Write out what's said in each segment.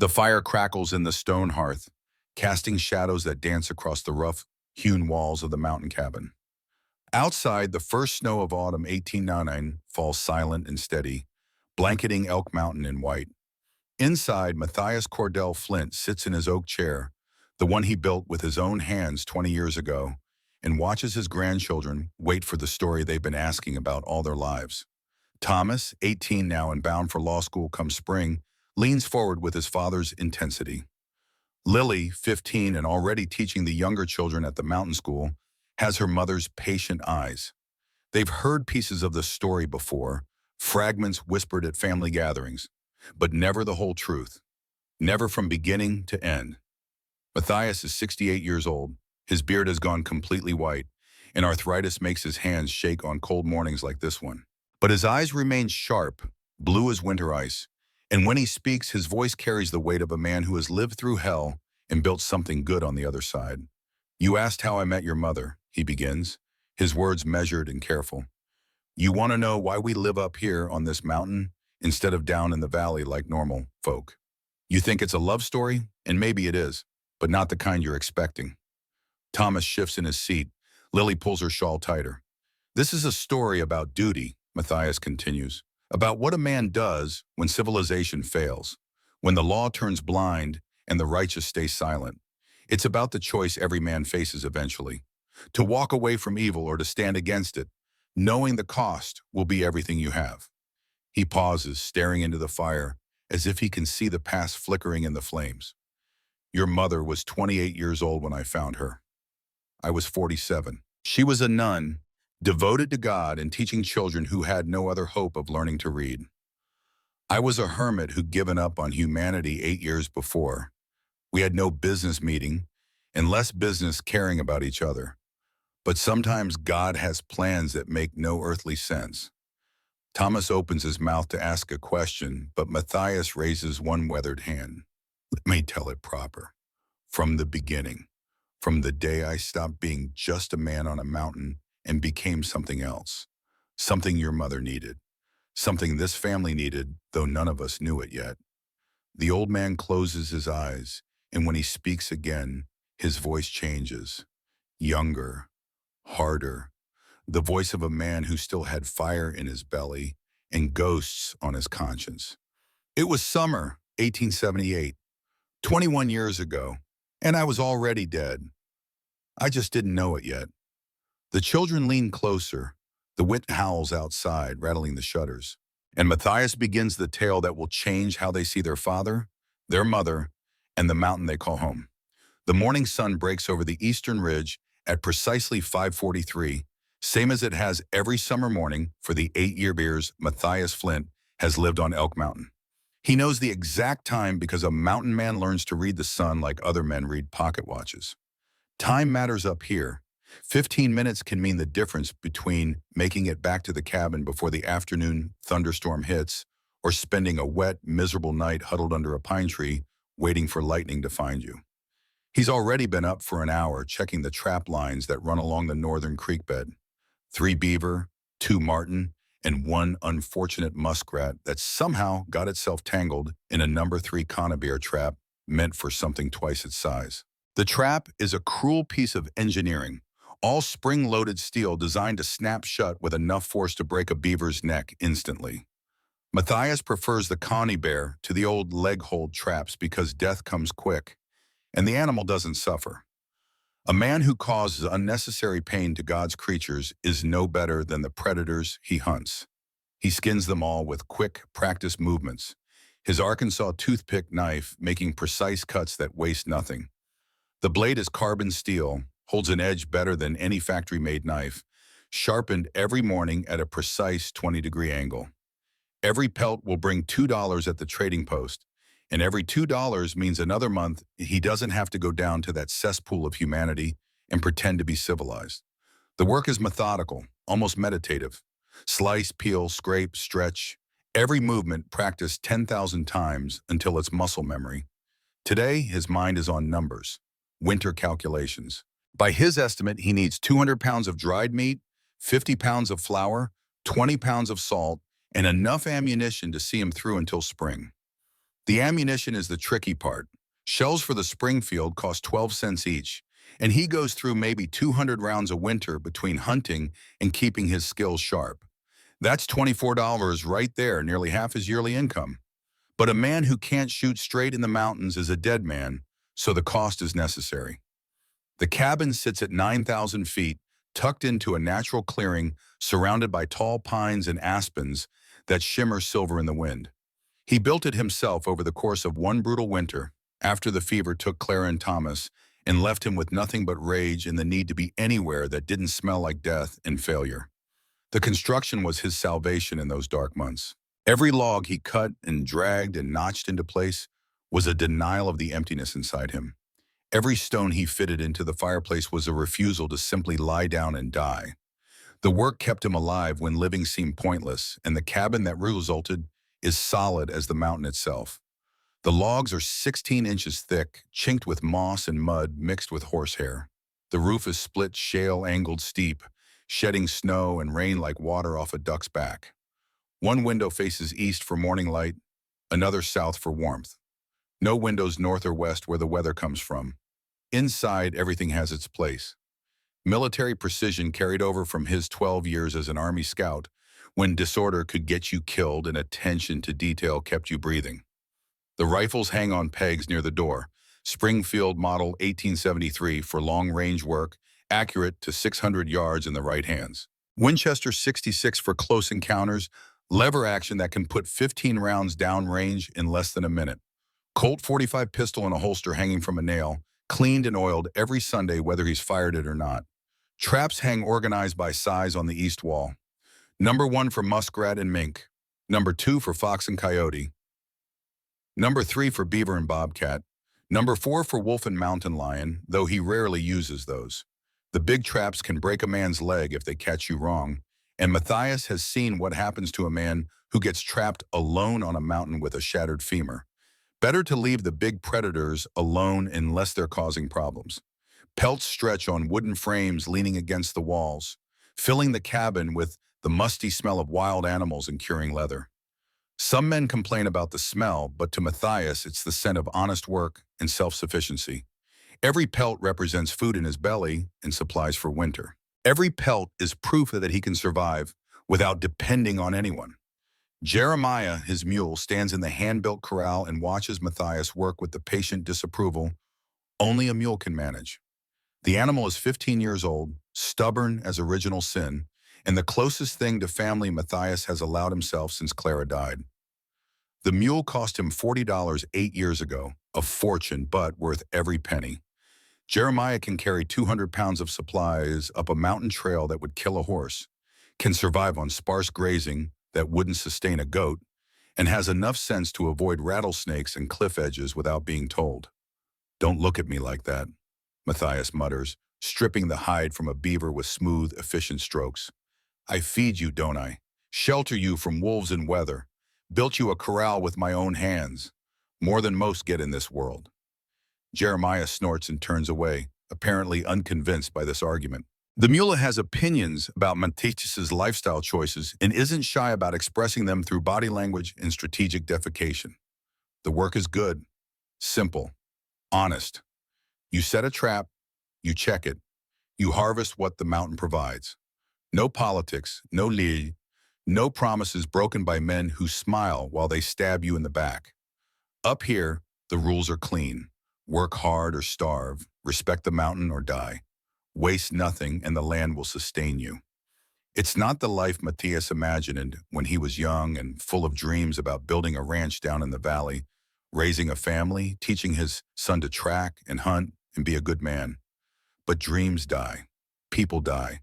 The fire crackles in the stone hearth, casting shadows that dance across the rough-hewn walls of the mountain cabin. Outside, the first snow of autumn 1899 falls silent and steady, blanketing Elk Mountain in white. Inside, Matthias Cordell Flint sits in his oak chair, the one he built with his own hands 20 years ago, and watches his grandchildren wait for the story they've been asking about all their lives. Thomas, 18 now and bound for law school come spring, leans forward with his father's intensity. Lily, 15 and already teaching the younger children at the mountain school, has her mother's patient eyes. They've heard pieces of the story before, fragments whispered at family gatherings, but never the whole truth, never from beginning to end. Matthias is 68 years old. His beard has gone completely white, and arthritis makes his hands shake on cold mornings like this one. But his eyes remain sharp, blue as winter ice, and when he speaks, his voice carries the weight of a man who has lived through hell and built something good on the other side. "You asked how I met your mother," he begins, his words measured and careful. "You want to know why we live up here on this mountain instead of down in the valley like normal folk. You think it's a love story, and maybe it is, but not the kind you're expecting." Thomas shifts in his seat. Lily pulls her shawl tighter. "This is a story about duty," Matthias continues, "about what a man does when civilization fails, when the law turns blind and the righteous stay silent. It's about the choice every man faces eventually, to walk away from evil or to stand against it, knowing the cost will be everything you have." He pauses, staring into the fire, as if he can see the past flickering in the flames. "Your mother was 28 years old when I found her. I was 47. She was a nun, devoted to God and teaching children who had no other hope of learning to read. I was a hermit who'd given up on humanity 8 years before. We had no business meeting and less business caring about each other. But sometimes God has plans that make no earthly sense." Thomas opens his mouth to ask a question, but Matthias raises one weathered hand. "Let me tell it proper. From the beginning. From the day I stopped being just a man on a mountain and became something else. Something your mother needed. Something this family needed, though none of us knew it yet." The old man closes his eyes, and when he speaks again, his voice changes. Younger, harder, the voice of a man who still had fire in his belly and ghosts on his conscience. "It was summer, 1878, 21 years ago, and I was already dead. I just didn't know it yet." The children lean closer, the wind howls outside, rattling the shutters, and Matthias begins the tale that will change how they see their father, their mother, and the mountain they call home. The morning sun breaks over the eastern ridge at precisely 5:43, same as it has every summer morning for the 8 years Matthias Flint has lived on Elk Mountain. He knows the exact time because a mountain man learns to read the sun like other men read pocket watches. Time matters up here. 15 minutes can mean the difference between making it back to the cabin before the afternoon thunderstorm hits or spending a wet, miserable night huddled under a pine tree waiting for lightning to find you. He's already been up for an hour checking the trap lines that run along the northern creek bed. 3 beaver, 2 marten, and 1 unfortunate muskrat that somehow got itself tangled in a number 3 conibear trap meant for something twice its size. The trap is a cruel piece of engineering, all spring-loaded steel designed to snap shut with enough force to break a beaver's neck instantly. Matthias prefers the conibear to the old leg-hold traps because death comes quick, and the animal doesn't suffer. A man who causes unnecessary pain to God's creatures is no better than the predators he hunts. He skins them all with quick, practiced movements, his Arkansas toothpick knife making precise cuts that waste nothing. The blade is carbon steel, holds an edge better than any factory-made knife, sharpened every morning at a precise 20-degree angle. Every pelt will bring $2 at the trading post, and every $2 means another month he doesn't have to go down to that cesspool of humanity and pretend to be civilized. The work is methodical, almost meditative. Slice, peel, scrape, stretch. Every movement practiced 10,000 times until it's muscle memory. Today, his mind is on numbers, winter calculations. By his estimate, he needs 200 pounds of dried meat, 50 pounds of flour, 20 pounds of salt, and enough ammunition to see him through until spring. The ammunition is the tricky part. Shells for the Springfield cost 12 cents each, and he goes through maybe 200 rounds a winter between hunting and keeping his skills sharp. That's $24 right there, nearly half his yearly income. But a man who can't shoot straight in the mountains is a dead man, so the cost is necessary. The cabin sits at 9,000 feet, tucked into a natural clearing surrounded by tall pines and aspens that shimmer silver in the wind. He built it himself over the course of one brutal winter, after the fever took Clara and Thomas and left him with nothing but rage and the need to be anywhere that didn't smell like death and failure. The construction was his salvation in those dark months. Every log he cut and dragged and notched into place was a denial of the emptiness inside him. Every stone he fitted into the fireplace was a refusal to simply lie down and die. The work kept him alive when living seemed pointless, and the cabin that resulted is solid as the mountain itself. The logs are 16 inches thick, chinked with moss and mud mixed with horsehair. The roof is split shale angled steep, shedding snow and rain like water off a duck's back. One window faces east for morning light, another south for warmth. No windows north or west where the weather comes from. Inside, everything has its place. Military precision carried over from his 12 years as an Army scout, when disorder could get you killed and attention to detail kept you breathing. The rifles hang on pegs near the door, Springfield Model 1873 for long-range work, accurate to 600 yards in the right hands. Winchester 66 for close encounters, lever action that can put 15 rounds downrange in less than a minute. Colt 45 pistol in a holster hanging from a nail, cleaned and oiled every Sunday whether he's fired it or not. Traps hang organized by size on the east wall. Number 1 for muskrat and mink. Number 2 for fox and coyote. Number 3 for beaver and bobcat. Number 4 for wolf and mountain lion, though he rarely uses those. The big traps can break a man's leg if they catch you wrong, and Matthias has seen what happens to a man who gets trapped alone on a mountain with a shattered femur. Better to leave the big predators alone unless they're causing problems. Pelts stretch on wooden frames leaning against the walls, filling the cabin with the musty smell of wild animals and curing leather. Some men complain about the smell, but to Matthias it's the scent of honest work and self-sufficiency. Every pelt represents food in his belly and supplies for winter. Every pelt is proof that he can survive without depending on anyone. Jeremiah, his mule, stands in the hand-built corral and watches Matthias work with the patient disapproval only a mule can manage. The animal is 15 years old, stubborn as original sin, and the closest thing to family Matthias has allowed himself since Clara died. The mule cost him $40 8 years ago, a fortune, but worth every penny. Jeremiah can carry 200 pounds of supplies up a mountain trail that would kill a horse, can survive on sparse grazing that wouldn't sustain a goat, and has enough sense to avoid rattlesnakes and cliff edges without being told. "Don't look at me like that," Matthias mutters, stripping the hide from a beaver with smooth, efficient strokes. "I feed you, don't I? Shelter you from wolves and weather. Built you a corral with my own hands. More than most get in this world." Jeremiah snorts and turns away, apparently unconvinced by this argument. The mule has opinions about Matthias's lifestyle choices and isn't shy about expressing them through body language and strategic defecation. The work is good, simple, honest. You set a trap, you check it, you harvest what the mountain provides. No politics, no lead, no promises broken by men who smile while they stab you in the back. Up here, the rules are clean. Work hard or starve, respect the mountain or die. Waste nothing and the land will sustain you. It's not the life Matthias imagined when he was young and full of dreams about building a ranch down in the valley, raising a family, teaching his son to track and hunt and be a good man. But dreams die, people die,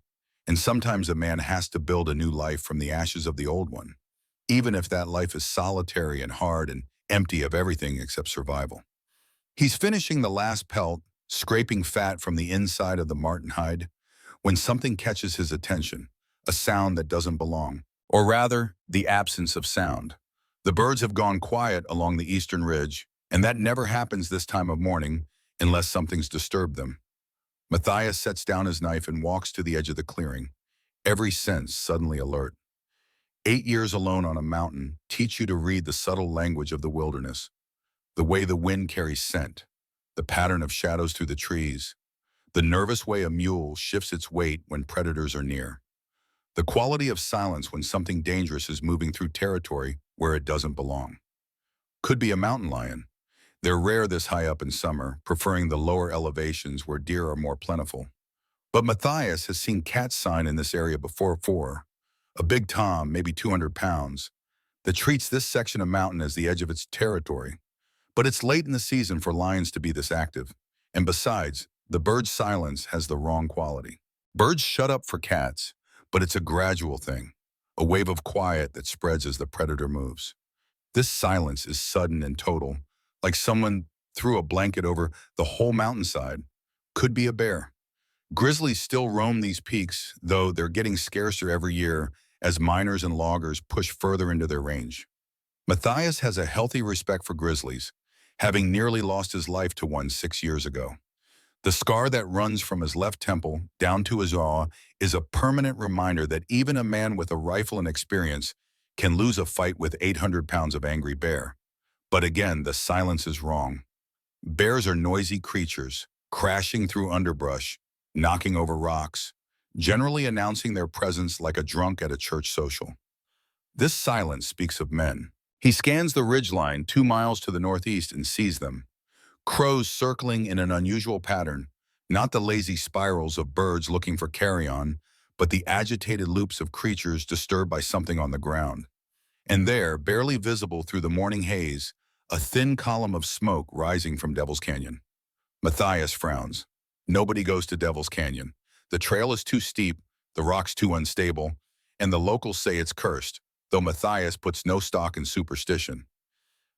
and sometimes a man has to build a new life from the ashes of the old one, even if that life is solitary and hard and empty of everything except survival. He's finishing the last pelt, scraping fat from the inside of the marten hide, when something catches his attention, a sound that doesn't belong, or rather, the absence of sound. The birds have gone quiet along the eastern ridge, and that never happens this time of morning unless something's disturbed them. Matthias sets down his knife and walks to the edge of the clearing, every sense suddenly alert. 8 years alone on a mountain teach you to read the subtle language of the wilderness. The way the wind carries scent, the pattern of shadows through the trees, the nervous way a mule shifts its weight when predators are near. The quality of silence when something dangerous is moving through territory where it doesn't belong. Could be a mountain lion. They're rare this high up in summer, preferring the lower elevations where deer are more plentiful. But Matthias has seen cat sign in this area before, a big tom, maybe 200 pounds, that treats this section of mountain as the edge of its territory. But it's late in the season for lions to be this active. And besides, the bird's silence has the wrong quality. Birds shut up for cats, but it's a gradual thing, a wave of quiet that spreads as the predator moves. This silence is sudden and total, like someone threw a blanket over the whole mountainside. Could be a bear. Grizzlies still roam these peaks, though they're getting scarcer every year as miners and loggers push further into their range. Matthias has a healthy respect for grizzlies, having nearly lost his life to one 6 years ago. The scar that runs from his left temple down to his jaw is a permanent reminder that even a man with a rifle and experience can lose a fight with 800 pounds of angry bear. But again, the silence is wrong. Bears are noisy creatures, crashing through underbrush, knocking over rocks, generally announcing their presence like a drunk at a church social. This silence speaks of men. He scans the ridgeline 2 miles to the northeast and sees them. Crows circling in an unusual pattern, not the lazy spirals of birds looking for carrion, but the agitated loops of creatures disturbed by something on the ground. And there, barely visible through the morning haze, a thin column of smoke rising from Devil's Canyon. Matthias frowns. Nobody goes to Devil's Canyon. The trail is too steep, the rocks too unstable, and the locals say it's cursed, though Matthias puts no stock in superstition.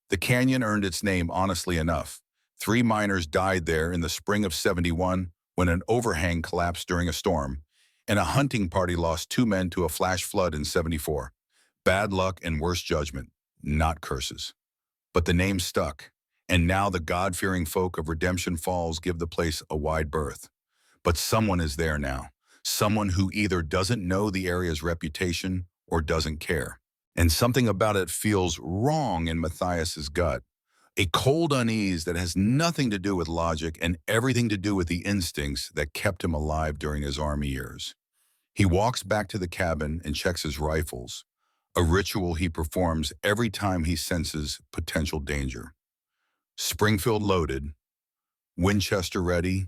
The canyon earned its name honestly enough. 3 miners died there in the spring of '71 when an overhang collapsed during a storm, and a hunting party lost 2 men to a flash flood in '74. Bad luck and worse judgment, not curses. But the name stuck, and now the God-fearing folk of Redemption Falls give the place a wide berth. But someone is there now, someone who either doesn't know the area's reputation or doesn't care. And something about it feels wrong in Matthias's gut. A cold unease that has nothing to do with logic and everything to do with the instincts that kept him alive during his army years. He walks back to the cabin and checks his rifles, a ritual he performs every time he senses potential danger. Springfield loaded, Winchester ready,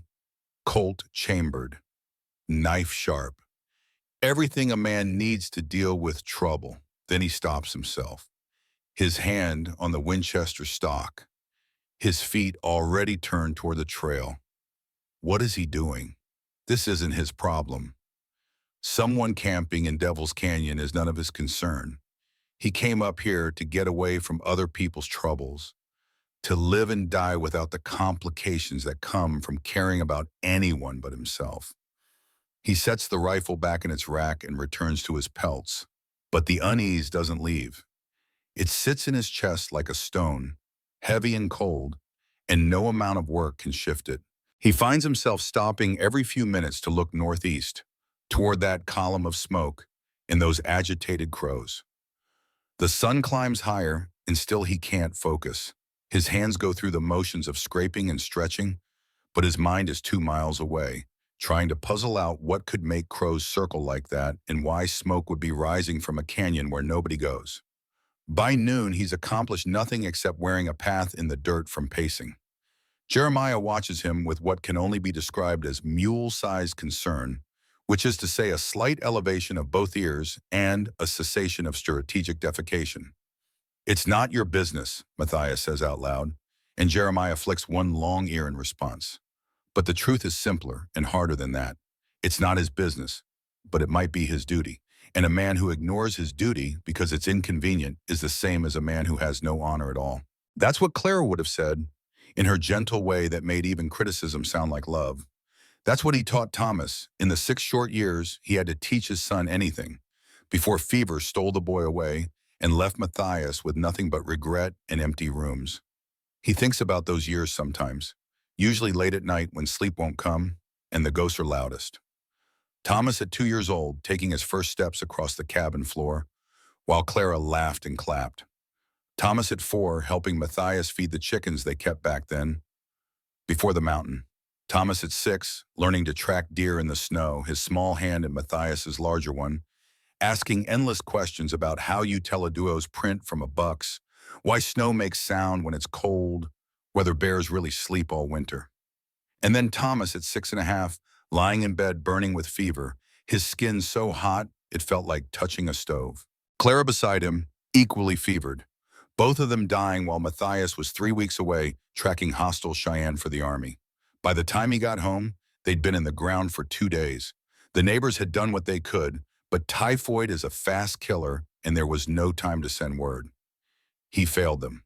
Colt chambered, knife sharp. Everything a man needs to deal with trouble. Then he stops himself, his hand on the Winchester stock, his feet already turned toward the trail. What is he doing? This isn't his problem. Someone camping in Devil's Canyon is none of his concern. He came up here to get away from other people's troubles, to live and die without the complications that come from caring about anyone but himself. He sets the rifle back in its rack and returns to his pelts, but the unease doesn't leave. It sits in his chest like a stone, heavy and cold, and no amount of work can shift it. He finds himself stopping every few minutes to look northeast, toward that column of smoke and those agitated crows. The sun climbs higher, and still he can't focus. His hands go through the motions of scraping and stretching, but his mind is 2 miles away, trying to puzzle out what could make crows circle like that and why smoke would be rising from a canyon where nobody goes. By noon, he's accomplished nothing except wearing a path in the dirt from pacing. Jeremiah watches him with what can only be described as mule-sized concern, which is to say a slight elevation of both ears and a cessation of strategic defecation. "It's not your business," Matthias says out loud, and Jeremiah flicks one long ear in response. But the truth is simpler and harder than that. It's not his business, but it might be his duty. And a man who ignores his duty because it's inconvenient is the same as a man who has no honor at all. That's what Clara would have said, in her gentle way that made even criticism sound like love. That's what he taught Thomas in the 6 short years he had to teach his son anything, before fever stole the boy away and left Matthias with nothing but regret and empty rooms. He thinks about those years sometimes, usually late at night when sleep won't come and the ghosts are loudest. Thomas at 2 years old, taking his first steps across the cabin floor, while Clara laughed and clapped. Thomas at 4, helping Matthias feed the chickens they kept back then, before the mountain. Thomas at 6, learning to track deer in the snow, his small hand in Matthias's larger one, asking endless questions about how you tell a duo's print from a buck's, why snow makes sound when it's cold, whether bears really sleep all winter. And then Thomas at 6.5, lying in bed burning with fever, his skin so hot it felt like touching a stove. Clara beside him, equally fevered. Both of them dying while Matthias was 3 weeks away tracking hostile Cheyenne for the army. By the time he got home, they'd been in the ground for 2 days. The neighbors had done what they could, but typhoid is a fast killer and there was no time to send word. He failed them.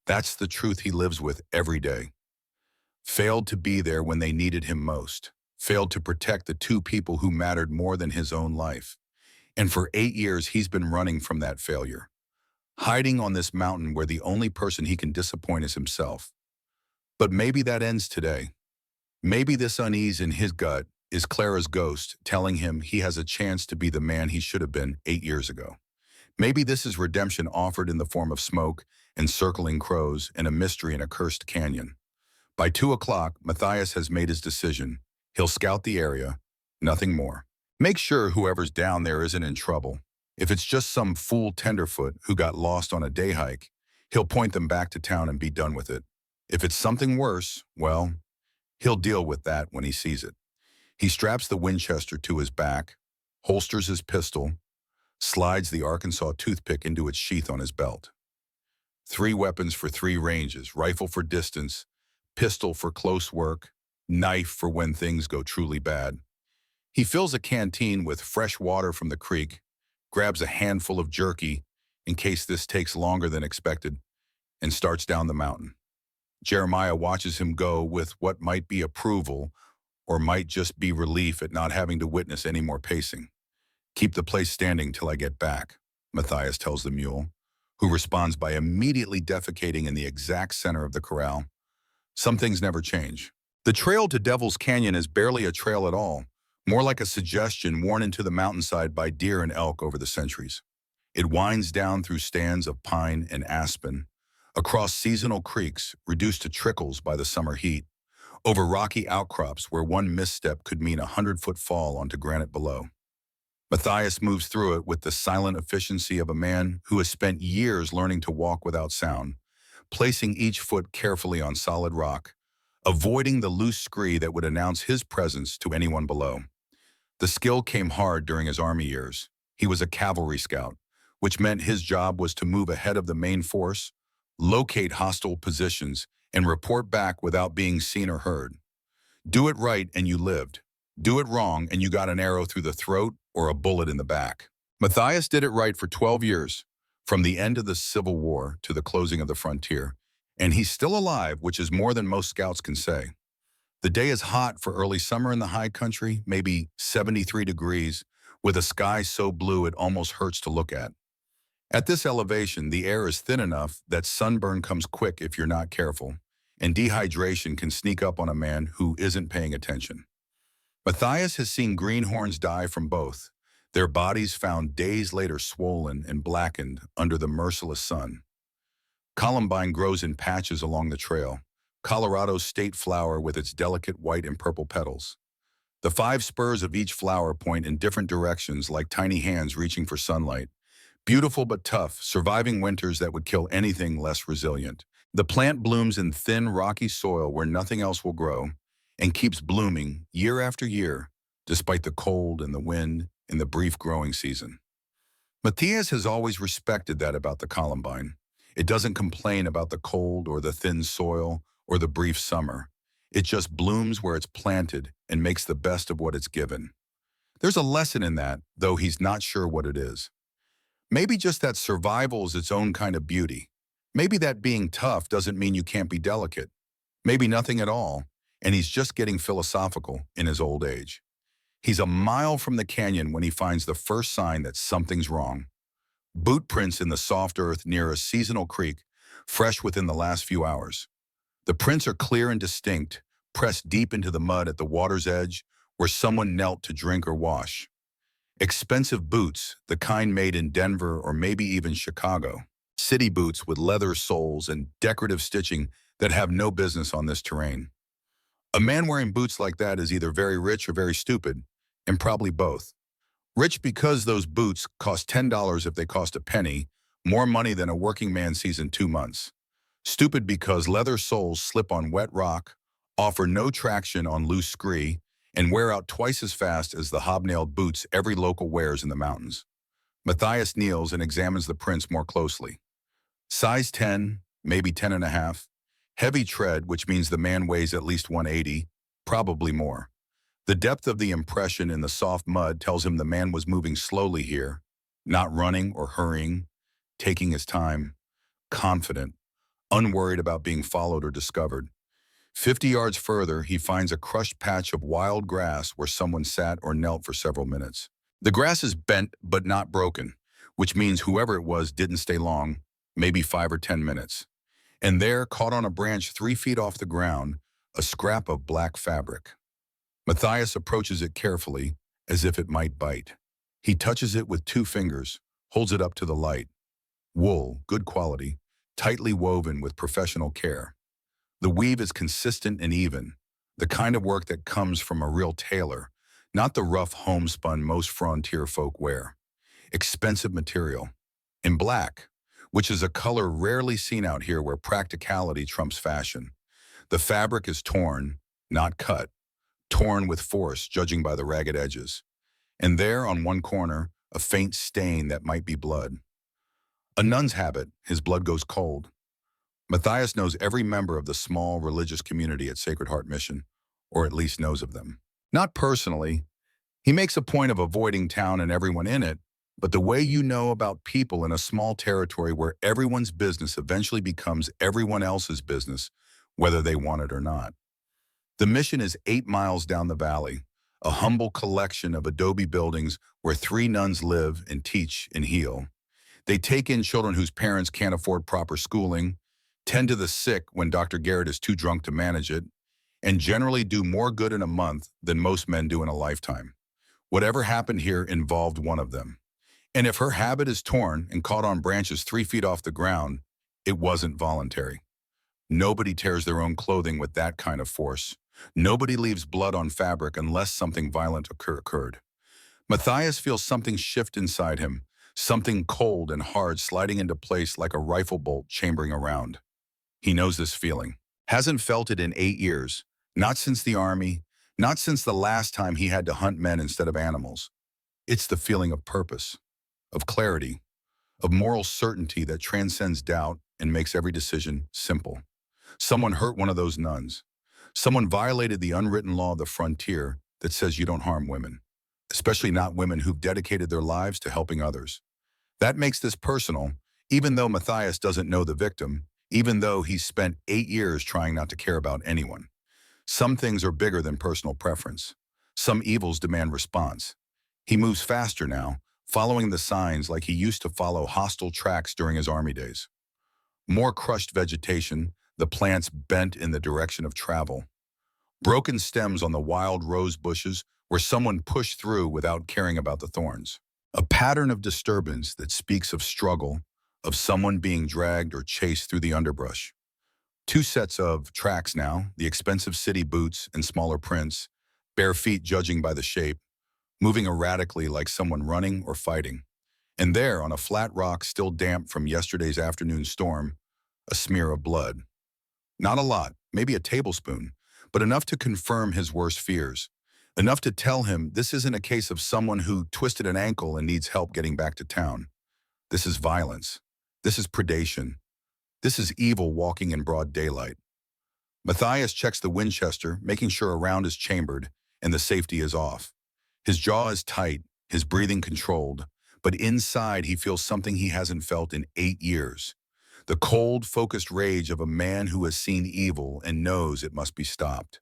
That's the truth he lives with every day. Failed to be there when they needed him most. Failed to protect the two people who mattered more than his own life. And for 8 years, he's been running from that failure. Hiding on this mountain where the only person he can disappoint is himself. But maybe that ends today. Maybe this unease in his gut is Clara's ghost telling him he has a chance to be the man he should have been 8 years ago. Maybe this is redemption offered in the form of smoke and circling crows and a mystery in a cursed canyon. By 2 o'clock, Matthias has made his decision. He'll scout the area, nothing more. Make sure whoever's down there isn't in trouble. If it's just some fool tenderfoot who got lost on a day hike, he'll point them back to town and be done with it. If it's something worse, well, he'll deal with that when he sees it. He straps the Winchester to his back, holsters his pistol, slides the Arkansas toothpick into its sheath on his belt. 3 weapons for 3 ranges, rifle for distance, pistol for close work, knife for when things go truly bad. He fills a canteen with fresh water from the creek, grabs a handful of jerky in case this takes longer than expected, and starts down the mountain. Jeremiah watches him go with what might be approval or might just be relief at not having to witness any more pacing. Keep the place standing till I get back, Matthias tells the mule, who responds by immediately defecating in the exact center of the corral. Some things never change. The trail to Devil's Canyon is barely a trail at all, more like a suggestion worn into the mountainside by deer and elk over the centuries. It winds down through stands of pine and aspen, across seasonal creeks reduced to trickles by the summer heat, over rocky outcrops where one misstep could mean a 100-foot fall onto granite below. Matthias moves through it with the silent efficiency of a man who has spent years learning to walk without sound, placing each foot carefully on solid rock, avoiding the loose scree that would announce his presence to anyone below. The skill came hard during his army years. He was a cavalry scout, which meant his job was to move ahead of the main force, locate hostile positions, and report back without being seen or heard. Do it right and you lived. Do it wrong and you got an arrow through the throat or a bullet in the back. Matthias did it right for 12 years, from the end of the Civil War to the closing of the frontier, and he's still alive, which is more than most scouts can say. The day is hot for early summer in the high country, maybe 73 degrees, with a sky so blue it almost hurts to look at. At this elevation, the air is thin enough that sunburn comes quick if you're not careful, and dehydration can sneak up on a man who isn't paying attention. Matthias has seen greenhorns die from both, their bodies found days later swollen and blackened under the merciless sun. Columbine grows in patches along the trail, Colorado's state flower with its delicate white and purple petals. The 5 spurs of each flower point in different directions like tiny hands reaching for sunlight. Beautiful but tough, surviving winters that would kill anything less resilient. The plant blooms in thin, rocky soil where nothing else will grow and keeps blooming year after year, despite the cold and the wind and the brief growing season. Matthias has always respected that about the columbine. It doesn't complain about the cold or the thin soil or the brief summer. It just blooms where it's planted and makes the best of what it's given. There's a lesson in that, though he's not sure what it is. Maybe just that survival is its own kind of beauty. Maybe that being tough doesn't mean you can't be delicate. Maybe nothing at all, and he's just getting philosophical in his old age. He's a mile from the canyon when he finds the first sign that something's wrong. Boot prints in the soft earth near a seasonal creek, fresh within the last few hours. The prints are clear and distinct, pressed deep into the mud at the water's edge where someone knelt to drink or wash. Expensive boots, the kind made in Denver or maybe even Chicago. City boots with leather soles and decorative stitching that have no business on this terrain. A man wearing boots like that is either very rich or very stupid, and probably both. Rich because those boots cost $10 if they cost a penny, more money than a working man sees in 2 months. Stupid because leather soles slip on wet rock, offer no traction on loose scree, and wear out twice as fast as the hobnailed boots every local wears in the mountains. Matthias kneels and examines the prints more closely. Size 10, maybe 10 and a half. Heavy tread, which means the man weighs at least 180, probably more. The depth of the impression in the soft mud tells him the man was moving slowly here, not running or hurrying, taking his time, confident, unworried about being followed or discovered. 50 yards further, he finds a crushed patch of wild grass where someone sat or knelt for several minutes. The grass is bent but not broken, which means whoever it was didn't stay long, maybe 5 or 10 minutes. And there, caught on a branch 3 feet off the ground, a scrap of black fabric. Matthias approaches it carefully, as if it might bite. He touches it with 2 fingers, holds it up to the light. Wool, good quality, tightly woven with professional care. The weave is consistent and even, the kind of work that comes from a real tailor, not the rough homespun most frontier folk wear. Expensive material. In black, which is a color rarely seen out here where practicality trumps fashion. The fabric is torn, not cut, torn with force, judging by the ragged edges. And there, on one corner, a faint stain that might be blood. A nun's habit, his blood goes cold. Matthias knows every member of the small religious community at Sacred Heart Mission, or at least knows of them. Not personally. He makes a point of avoiding town and everyone in it, but the way you know about people in a small territory where everyone's business eventually becomes everyone else's business, whether they want it or not. The mission is 8 miles down the valley, a humble collection of adobe buildings where 3 nuns live and teach and heal. They take in children whose parents can't afford proper schooling, tend to the sick when Dr. Garrett is too drunk to manage it, and generally do more good in a month than most men do in a lifetime. Whatever happened here involved one of them. And if her habit is torn and caught on branches 3 feet off the ground, it wasn't voluntary. Nobody tears their own clothing with that kind of force. Nobody leaves blood on fabric unless something violent occurred. Matthias feels something shift inside him, something cold and hard sliding into place like a rifle bolt chambering around. He knows this feeling. Hasn't felt it in 8 years. Not since the army, not since the last time he had to hunt men instead of animals. It's the feeling of purpose, of clarity, of moral certainty that transcends doubt and makes every decision simple. Someone hurt one of those nuns. Someone violated the unwritten law of the frontier that says you don't harm women, especially not women who've dedicated their lives to helping others. That makes this personal, even though Matthias doesn't know the victim, even though he's spent 8 years trying not to care about anyone. Some things are bigger than personal preference. Some evils demand response. He moves faster now, following the signs like he used to follow hostile tracks during his army days. More crushed vegetation, the plants bent in the direction of travel. Broken stems on the wild rose bushes where someone pushed through without caring about the thorns. A pattern of disturbance that speaks of struggle, of someone being dragged or chased through the underbrush. 2 sets of tracks now, the expensive city boots and smaller prints, bare feet judging by the shape, moving erratically like someone running or fighting. And there, on a flat rock still damp from yesterday's afternoon storm, a smear of blood. Not a lot, maybe a tablespoon, but enough to confirm his worst fears. Enough to tell him this isn't a case of someone who twisted an ankle and needs help getting back to town. This is violence. This is predation. This is evil walking in broad daylight. Matthias checks the Winchester, making sure a round is chambered and the safety is off. His jaw is tight, his breathing controlled, but inside he feels something he hasn't felt in 8 years. The cold, focused rage of a man who has seen evil and knows it must be stopped.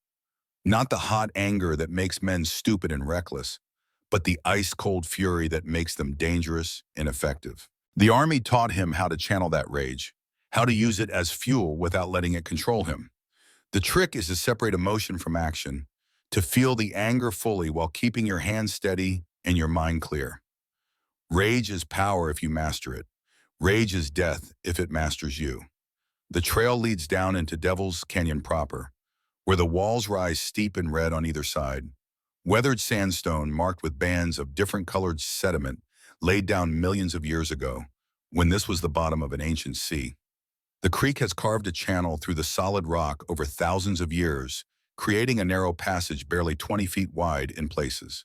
Not the hot anger that makes men stupid and reckless, but the ice-cold fury that makes them dangerous and effective. The army taught him how to channel that rage, how to use it as fuel without letting it control him. The trick is to separate emotion from action, to feel the anger fully while keeping your hands steady and your mind clear. Rage is power if you master it. Rage is death if it masters you. The trail leads down into Devil's Canyon proper, where the walls rise steep and red on either side. Weathered sandstone marked with bands of different colored sediment laid down millions of years ago, when this was the bottom of an ancient sea. The creek has carved a channel through the solid rock over thousands of years, creating a narrow passage barely 20 feet wide in places.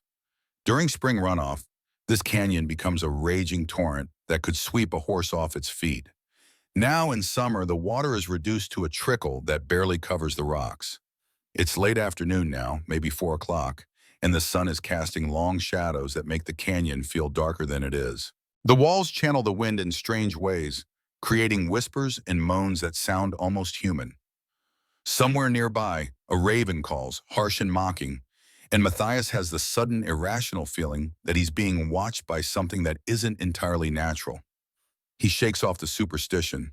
During spring runoff, this canyon becomes a raging torrent that could sweep a horse off its feet. Now in summer, the water is reduced to a trickle that barely covers the rocks. It's late afternoon now, maybe 4 o'clock, and the sun is casting long shadows that make the canyon feel darker than it is. The walls channel the wind in strange ways, creating whispers and moans that sound almost human. Somewhere nearby, a raven calls, harsh and mocking, and Matthias has the sudden irrational feeling that he's being watched by something that isn't entirely natural. He shakes off the superstition.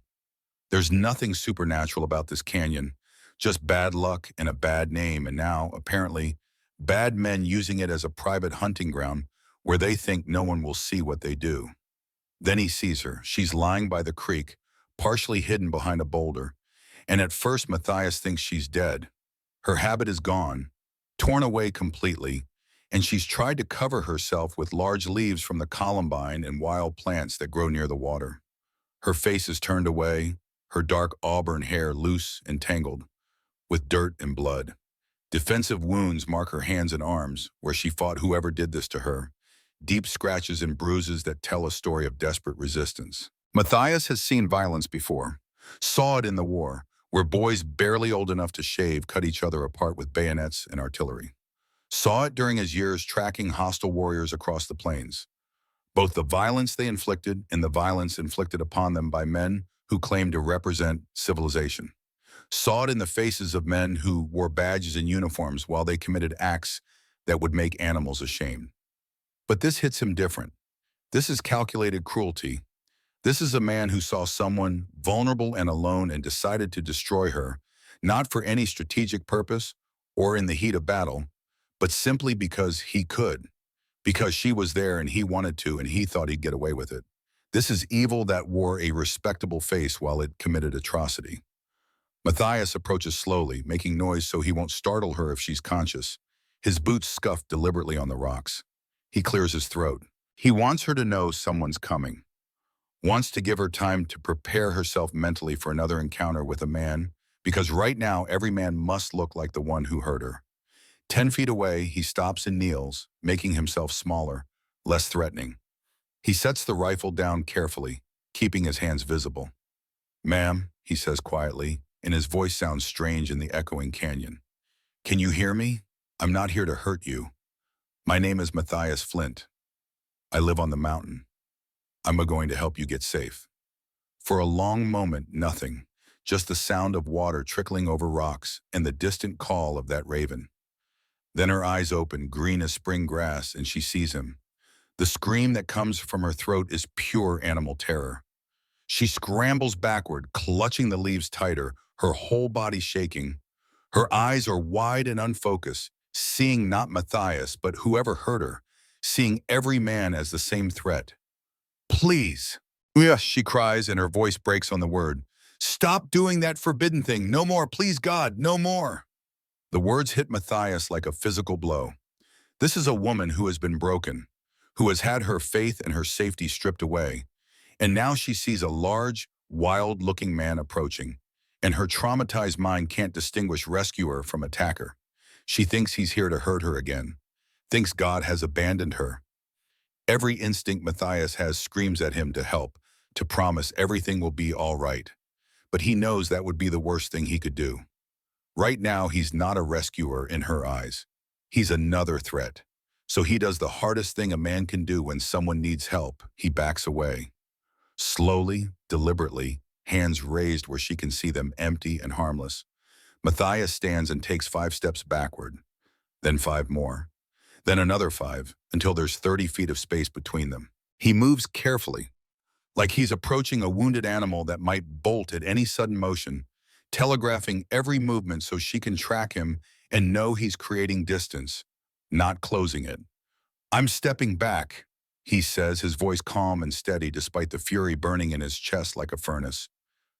There's nothing supernatural about this canyon, just bad luck and a bad name, and now, apparently, bad men using it as a private hunting ground where they think no one will see what they do. Then he sees her. She's lying by the creek, partially hidden behind a boulder, and at first Matthias thinks she's dead. Her habit is gone, torn away completely, and she's tried to cover herself with large leaves from the columbine and wild plants that grow near the water. Her face is turned away, her dark auburn hair loose and tangled, with dirt and blood. Defensive wounds mark her hands and arms, where she fought whoever did this to her. Deep scratches and bruises that tell a story of desperate resistance. Matthias has seen violence before, saw it in the war, where boys barely old enough to shave cut each other apart with bayonets and artillery. Saw it during his years tracking hostile warriors across the plains. Both the violence they inflicted and the violence inflicted upon them by men who claimed to represent civilization. Saw it in the faces of men who wore badges and uniforms while they committed acts that would make animals ashamed. But this hits him different. This is calculated cruelty. This is a man who saw someone vulnerable and alone and decided to destroy her, not for any strategic purpose or in the heat of battle, but simply because he could, because she was there and he wanted to and he thought he'd get away with it. This is evil that wore a respectable face while it committed atrocity. Matthias approaches slowly, making noise so he won't startle her if she's conscious. His boots scuff deliberately on the rocks. He clears his throat. He wants her to know someone's coming. Wants to give her time to prepare herself mentally for another encounter with a man, because right now every man must look like the one who hurt her. 10 feet away, he stops and kneels, making himself smaller, less threatening. He sets the rifle down carefully, keeping his hands visible. "Ma'am," he says quietly, and his voice sounds strange in the echoing canyon. "Can you hear me? I'm not here to hurt you. My name is Matthias Flint. I live on the mountain. I'm going to help you get safe." For a long moment, nothing, just the sound of water trickling over rocks and the distant call of that raven. Then her eyes open, green as spring grass, and she sees him. The scream that comes from her throat is pure animal terror. She scrambles backward, clutching the leaves tighter, her whole body shaking. Her eyes are wide and unfocused, seeing not Matthias, but whoever hurt her, seeing every man as the same threat. "Please." "Yes," she cries, and her voice breaks on the word. "Stop doing that forbidden thing. No more, please God, no more." The words hit Matthias like a physical blow. This is a woman who has been broken, who has had her faith and her safety stripped away, and now she sees a large, wild-looking man approaching, and her traumatized mind can't distinguish rescuer from attacker. She thinks he's here to hurt her again, thinks God has abandoned her. Every instinct Matthias has screams at him to help, to promise everything will be all right. But he knows that would be the worst thing he could do. Right now, he's not a rescuer in her eyes. He's another threat. So he does the hardest thing a man can do when someone needs help. He backs away. Slowly, deliberately, hands raised where she can see them, empty and harmless. Matthias stands and takes 5 steps backward, then 5 more, then another 5, until there's 30 feet of space between them. He moves carefully, like he's approaching a wounded animal that might bolt at any sudden motion, telegraphing every movement so she can track him and know he's creating distance, not closing it. "I'm stepping back." he says, his voice calm and steady despite the fury burning in his chest like a furnace.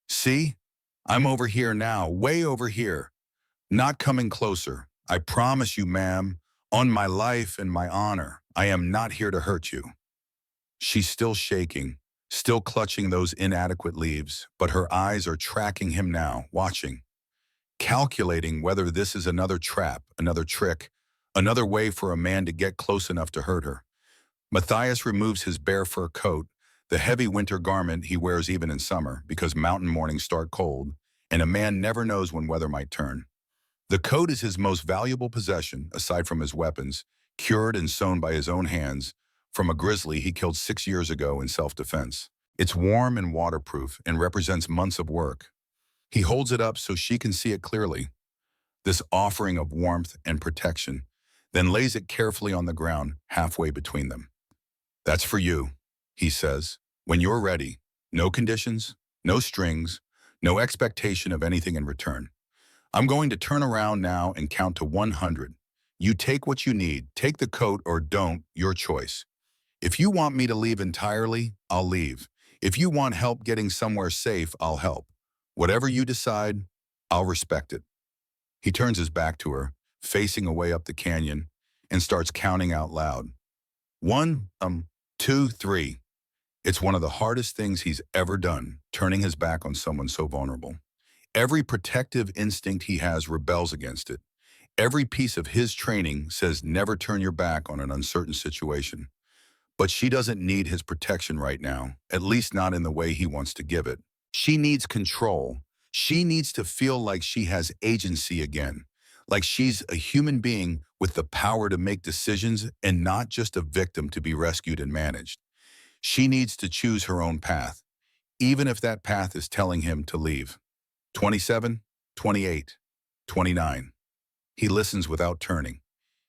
See? I'm over here now, way over here. Not coming closer. I promise you, ma'am, on my life and my honor, I am not here to hurt you. She's still shaking, still clutching those inadequate leaves, but her eyes are tracking him now, watching, calculating whether this is another trap, another trick, another way for a man to get close enough to hurt her. Matthias removes his bear fur coat, the heavy winter garment he wears even in summer because mountain mornings start cold, and a man never knows when weather might turn. The coat is his most valuable possession, aside from his weapons, cured and sewn by his own hands, from a grizzly he killed 6 years ago in self-defense. It's warm and waterproof and represents months of work. He holds it up so she can see it clearly, this offering of warmth and protection, then lays it carefully on the ground halfway between them. That's for you, he says, when you're ready. No conditions, no strings, no expectation of anything in return. I'm going to turn around now and count to 100. You take what you need, take the coat or don't, your choice. If you want me to leave entirely, I'll leave. If you want help getting somewhere safe, I'll help. Whatever you decide, I'll respect it. He turns his back to her, facing away up the canyon, and starts counting out loud. 1, 2, 3. It's one of the hardest things he's ever done, turning his back on someone so vulnerable. Every protective instinct he has rebels against it. Every piece of his training says never turn your back on an uncertain situation. But she doesn't need his protection right now, at least not in the way he wants to give it. She needs control. She needs to feel like she has agency again, like she's a human being with the power to make decisions and not just a victim to be rescued and managed. She needs to choose her own path, even if that path is telling him to leave. 27, 28, 29. He listens without turning.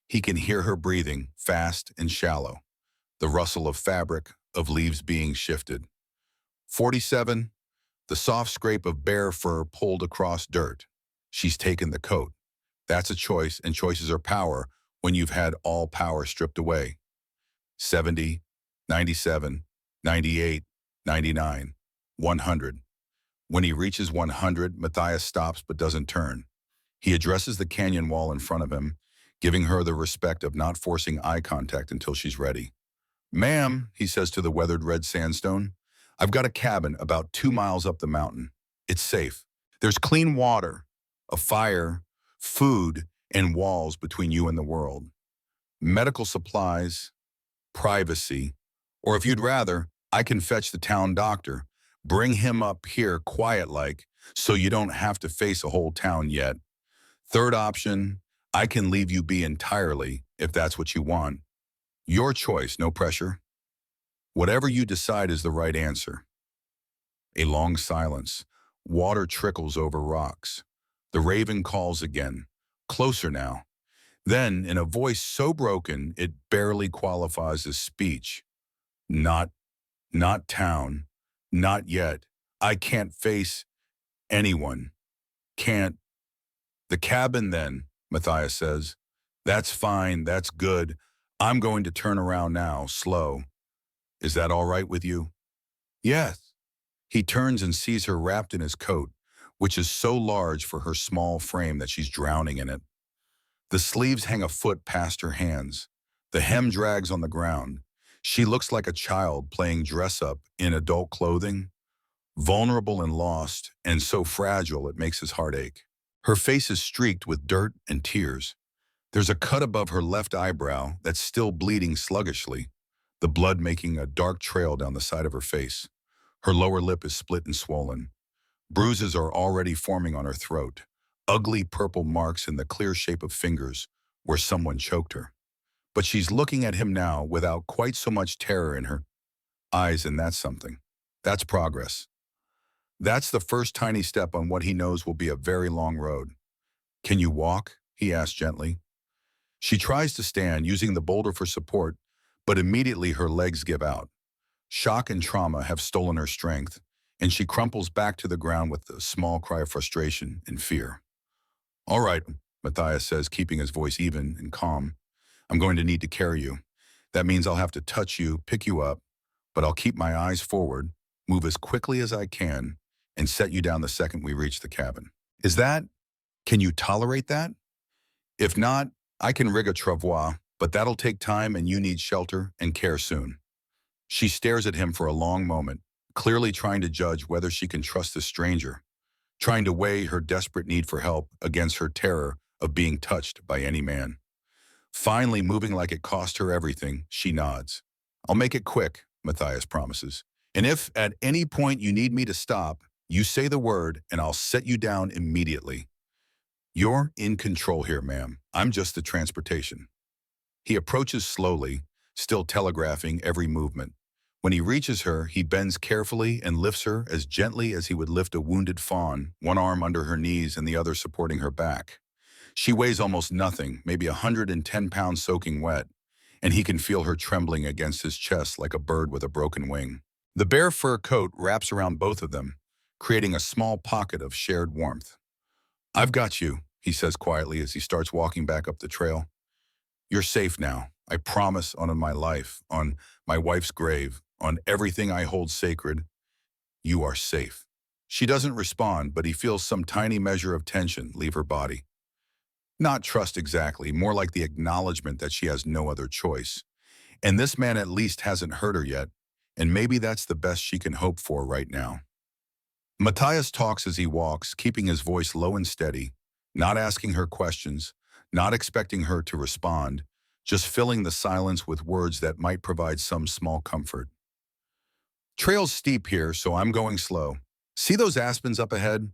He can hear her breathing, fast and shallow. The rustle of fabric, of leaves being shifted. 47, the soft scrape of bear fur pulled across dirt. She's taken the coat. That's a choice, and choices are power when you've had all power stripped away. 70, 97, 98, 99, 100. When he reaches 100, Matthias stops but doesn't turn. He addresses the canyon wall in front of him, giving her the respect of not forcing eye contact until she's ready. Ma'am, he says to the weathered red sandstone, I've got a cabin about 2 miles up the mountain. It's safe. There's clean water, a fire, food, and walls between you and the world. Medical supplies, privacy, or if you'd rather, I can fetch the town doctor, bring him up here quiet-like so you don't have to face a whole town yet. Third option, I can leave you be entirely if that's what you want. Your choice, no pressure. Whatever you decide is the right answer. A long silence. Water trickles over rocks. The raven calls again, closer now. Then, in a voice so broken it barely qualifies as speech. Not town. Not yet. I can't face anyone. Can't. The cabin then, Matthias says. That's fine, that's good. I'm going to turn around now, slow. Is that all right with you? Yes. He turns and sees her wrapped in his coat, which is so large for her small frame that she's drowning in it. The sleeves hang a foot past her hands. The hem drags on the ground. She looks like a child playing dress-up in adult clothing, vulnerable and lost, and so fragile it makes his heart ache. Her face is streaked with dirt and tears. There's a cut above her left eyebrow that's still bleeding sluggishly, the blood making a dark trail down the side of her face. Her lower lip is split and swollen. Bruises are already forming on her throat, ugly purple marks in the clear shape of fingers where someone choked her. But she's looking at him now without quite so much terror in her eyes, and that's something. That's progress. That's the first tiny step on what he knows will be a very long road. Can you walk? He asks gently. She tries to stand, using the boulder for support, but immediately her legs give out. Shock and trauma have stolen her strength, and she crumples back to the ground with a small cry of frustration and fear. All right, Matthias says, keeping his voice even and calm. I'm going to need to carry you. That means I'll have to touch you, pick you up, but I'll keep my eyes forward, move as quickly as I can, and set you down the second we reach the cabin. Is that, can you tolerate that? If not, I can rig a travois, but that'll take time and you need shelter and care soon. She stares at him for a long moment, clearly trying to judge whether she can trust this stranger, trying to weigh her desperate need for help against her terror of being touched by any man. Finally, moving like it cost her everything, she nods. I'll make it quick, Matthias promises. And if at any point you need me to stop, you say the word and I'll set you down immediately. You're in control here, ma'am. I'm just the transportation. He approaches slowly, still telegraphing every movement. When he reaches her, he bends carefully and lifts her as gently as he would lift a wounded fawn, one arm under her knees and the other supporting her back. She weighs almost nothing, maybe 110 pounds soaking wet, and he can feel her trembling against his chest like a bird with a broken wing. The bare fur coat wraps around both of them, creating a small pocket of shared warmth. I've got you, he says quietly as he starts walking back up the trail. You're safe now. I promise on my life, on my wife's grave, on everything I hold sacred. You are safe. She doesn't respond, but he feels some tiny measure of tension leave her body. Not trust exactly, more like the acknowledgement that she has no other choice. And this man at least hasn't hurt her yet, and maybe that's the best she can hope for right now. Matthias talks as he walks, keeping his voice low and steady, not asking her questions, not expecting her to respond, just filling the silence with words that might provide some small comfort. Trail's steep here, so I'm going slow. See those aspens up ahead?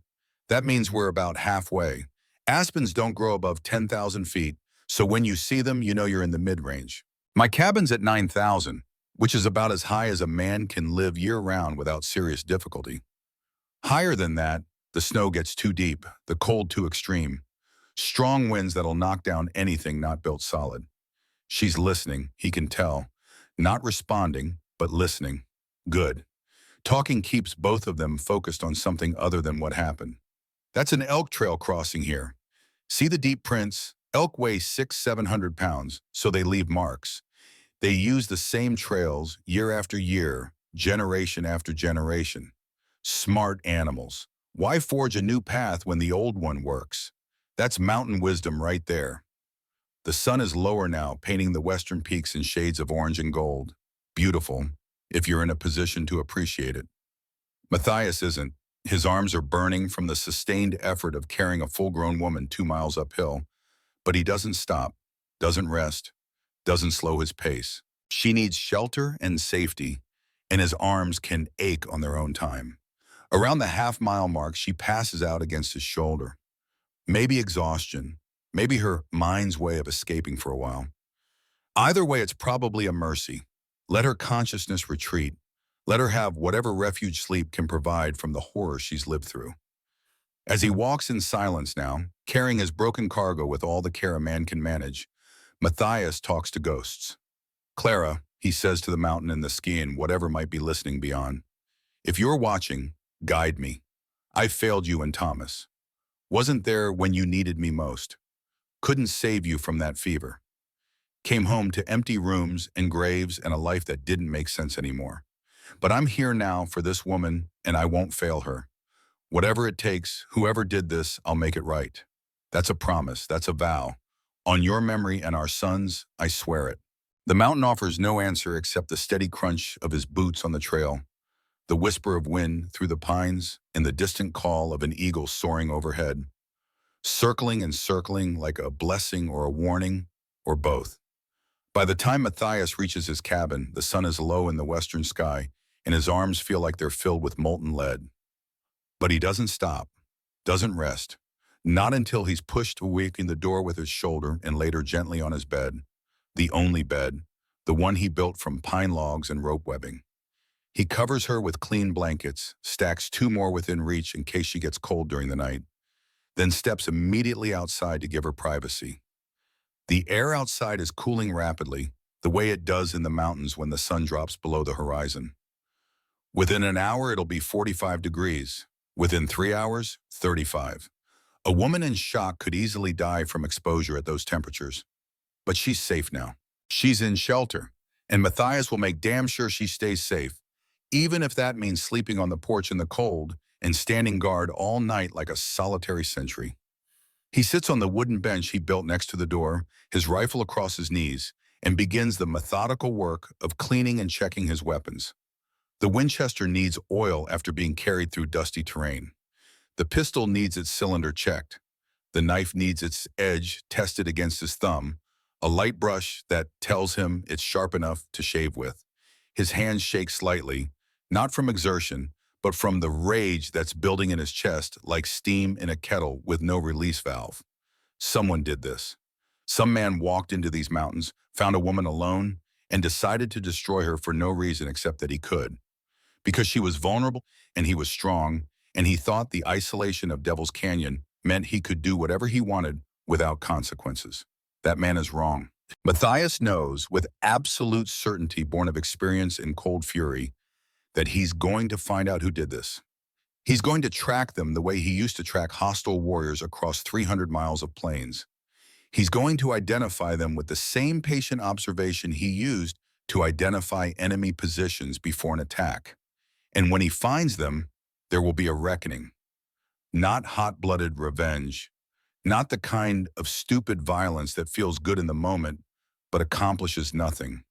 That means we're about halfway. Aspens don't grow above 10,000 feet, so when you see them, you know you're in the mid-range. My cabin's at 9,000, which is about as high as a man can live year-round without serious difficulty. Higher than that, the snow gets too deep, the cold too extreme. Strong winds that'll knock down anything not built solid. She's listening, he can tell. Not responding, but listening. Good. Talking keeps both of them focused on something other than what happened. That's an elk trail crossing here. See the deep prints? Elk weigh 600-700 pounds, so they leave marks. They use the same trails year after year, generation after generation. Smart animals. Why forge a new path when the old one works? That's mountain wisdom right there. The sun is lower now, painting the western peaks in shades of orange and gold. Beautiful, if you're in a position to appreciate it. Matthias isn't. His arms are burning from the sustained effort of carrying a full-grown woman 2 miles uphill. But he doesn't stop, doesn't rest, doesn't slow his pace. She needs shelter and safety, and his arms can ache on their own time. Around the half-mile mark, she passes out against his shoulder. Maybe exhaustion, maybe her mind's way of escaping for a while. Either way, it's probably a mercy. Let her consciousness retreat. Let her have whatever refuge sleep can provide from the horror she's lived through. As he walks in silence now, carrying his broken cargo with all the care a man can manage, Matthias talks to ghosts. Clara, he says to the mountain and the ski and whatever might be listening beyond. If you're watching, guide me. I failed you and Thomas. Wasn't there when you needed me most. Couldn't save you from that fever. Came home to empty rooms and graves and a life that didn't make sense anymore. But I'm here now for this woman, and I won't fail her. Whatever it takes, whoever did this, I'll make it right. That's a promise, that's a vow. On your memory and our son's, I swear it. The mountain offers no answer except the steady crunch of his boots on the trail, the whisper of wind through the pines, and the distant call of an eagle soaring overhead. Circling and circling like a blessing or a warning, or both. By the time Matthias reaches his cabin, the sun is low in the western sky, and his arms feel like they're filled with molten lead. But he doesn't stop, doesn't rest, not until he's pushed awake in the door with his shoulder and laid her gently on his bed, the only bed, the one he built from pine logs and rope webbing. He covers her with clean blankets, stacks 2 more within reach in case she gets cold during the night, then steps immediately outside to give her privacy. The air outside is cooling rapidly, the way it does in the mountains when the sun drops below the horizon. Within an hour, it'll be 45 degrees. Within 3 hours, 35. A woman in shock could easily die from exposure at those temperatures. But she's safe now. She's in shelter. And Matthias will make damn sure she stays safe, even if that means sleeping on the porch in the cold and standing guard all night like a solitary sentry. He sits on the wooden bench he built next to the door, his rifle across his knees, and begins the methodical work of cleaning and checking his weapons. The Winchester needs oil after being carried through dusty terrain. The pistol needs its cylinder checked. The knife needs its edge tested against his thumb, a light brush that tells him it's sharp enough to shave with. His hands shake slightly, not from exertion, but from the rage that's building in his chest like steam in a kettle with no release valve. Someone did this. Some man walked into these mountains, found a woman alone, and decided to destroy her for no reason except that he could. Because she was vulnerable and he was strong, and he thought the isolation of Devil's Canyon meant he could do whatever he wanted without consequences. That man is wrong. Matthias knows, with absolute certainty born of experience and cold fury, that he's going to find out who did this. He's going to track them the way he used to track hostile warriors across 300 miles of plains. He's going to identify them with the same patient observation he used to identify enemy positions before an attack. And when he finds them, there will be a reckoning. Not hot-blooded revenge, not the kind of stupid violence that feels good in the moment but accomplishes nothing.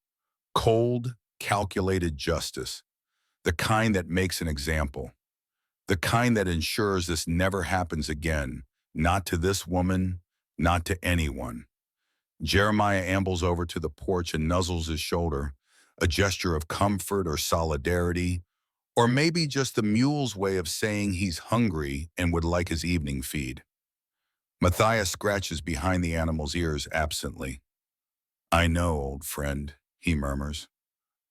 Cold, calculated justice, the kind that makes an example, the kind that ensures this never happens again, not to this woman, not to anyone. Jeremiah ambles over to the porch and nuzzles his shoulder, a gesture of comfort or solidarity, or maybe just the mule's way of saying he's hungry and would like his evening feed. Matthias scratches behind the animal's ears absently. "I know, old friend," he murmurs.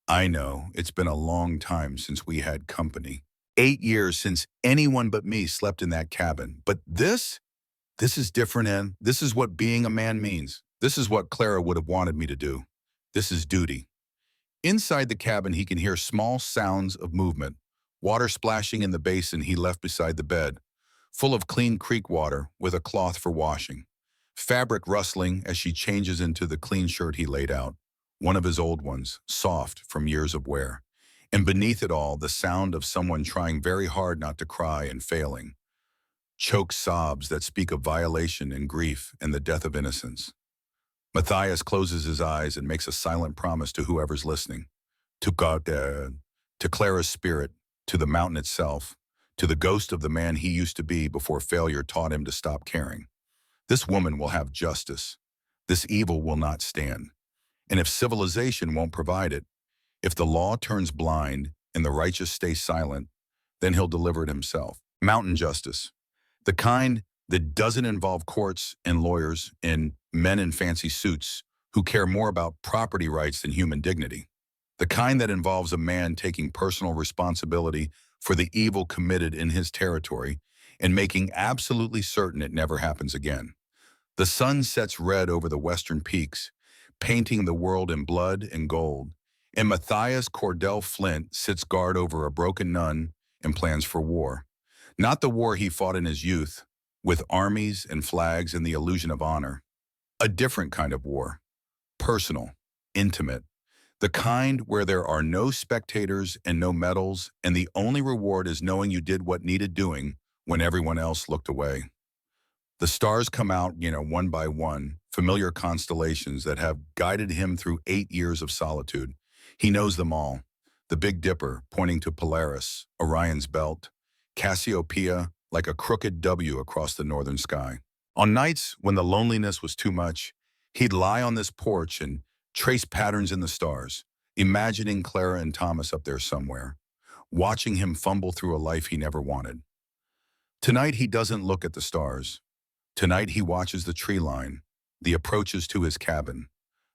"I know, it's been a long time since we had company. 8 years since anyone but me slept in that cabin. But this is different, and this is what being a man means. This is what Clara would have wanted me to do. This is duty." Inside the cabin, he can hear small sounds of movement, water splashing in the basin he left beside the bed, full of clean creek water with a cloth for washing. Fabric rustling as she changes into the clean shirt he laid out, one of his old ones, soft from years of wear. And beneath it all, the sound of someone trying very hard not to cry and failing. Choked sobs that speak of violation and grief and the death of innocence. Matthias closes his eyes and makes a silent promise to whoever's listening. To God, to Clara's spirit, to the mountain itself, to the ghost of the man he used to be before failure taught him to stop caring. This woman will have justice. This evil will not stand. And if civilization won't provide it, if the law turns blind and the righteous stay silent, then he'll deliver it himself. Mountain justice. The kind that doesn't involve courts and lawyers and men in fancy suits who care more about property rights than human dignity. The kind that involves a man taking personal responsibility for the evil committed in his territory and making absolutely certain it never happens again. The sun sets red over the western peaks, painting the world in blood and gold, and Matthias Cordell Flint sits guard over a broken nun and plans for war. Not the war he fought in his youth, with armies and flags and the illusion of honor. A different kind of war. Personal, intimate. The kind where there are no spectators and no medals, and the only reward is knowing you did what needed doing when everyone else looked away. The stars come out, one by one, familiar constellations that have guided him through 8 years of solitude. He knows them all. The Big Dipper, pointing to Polaris, Orion's belt, Cassiopeia, like a crooked W across the northern sky. On nights when the loneliness was too much, he'd lie on this porch and trace patterns in the stars, imagining Clara and Thomas up there somewhere, watching him fumble through a life he never wanted. Tonight he doesn't look at the stars. Tonight he watches the tree line, the approaches to his cabin,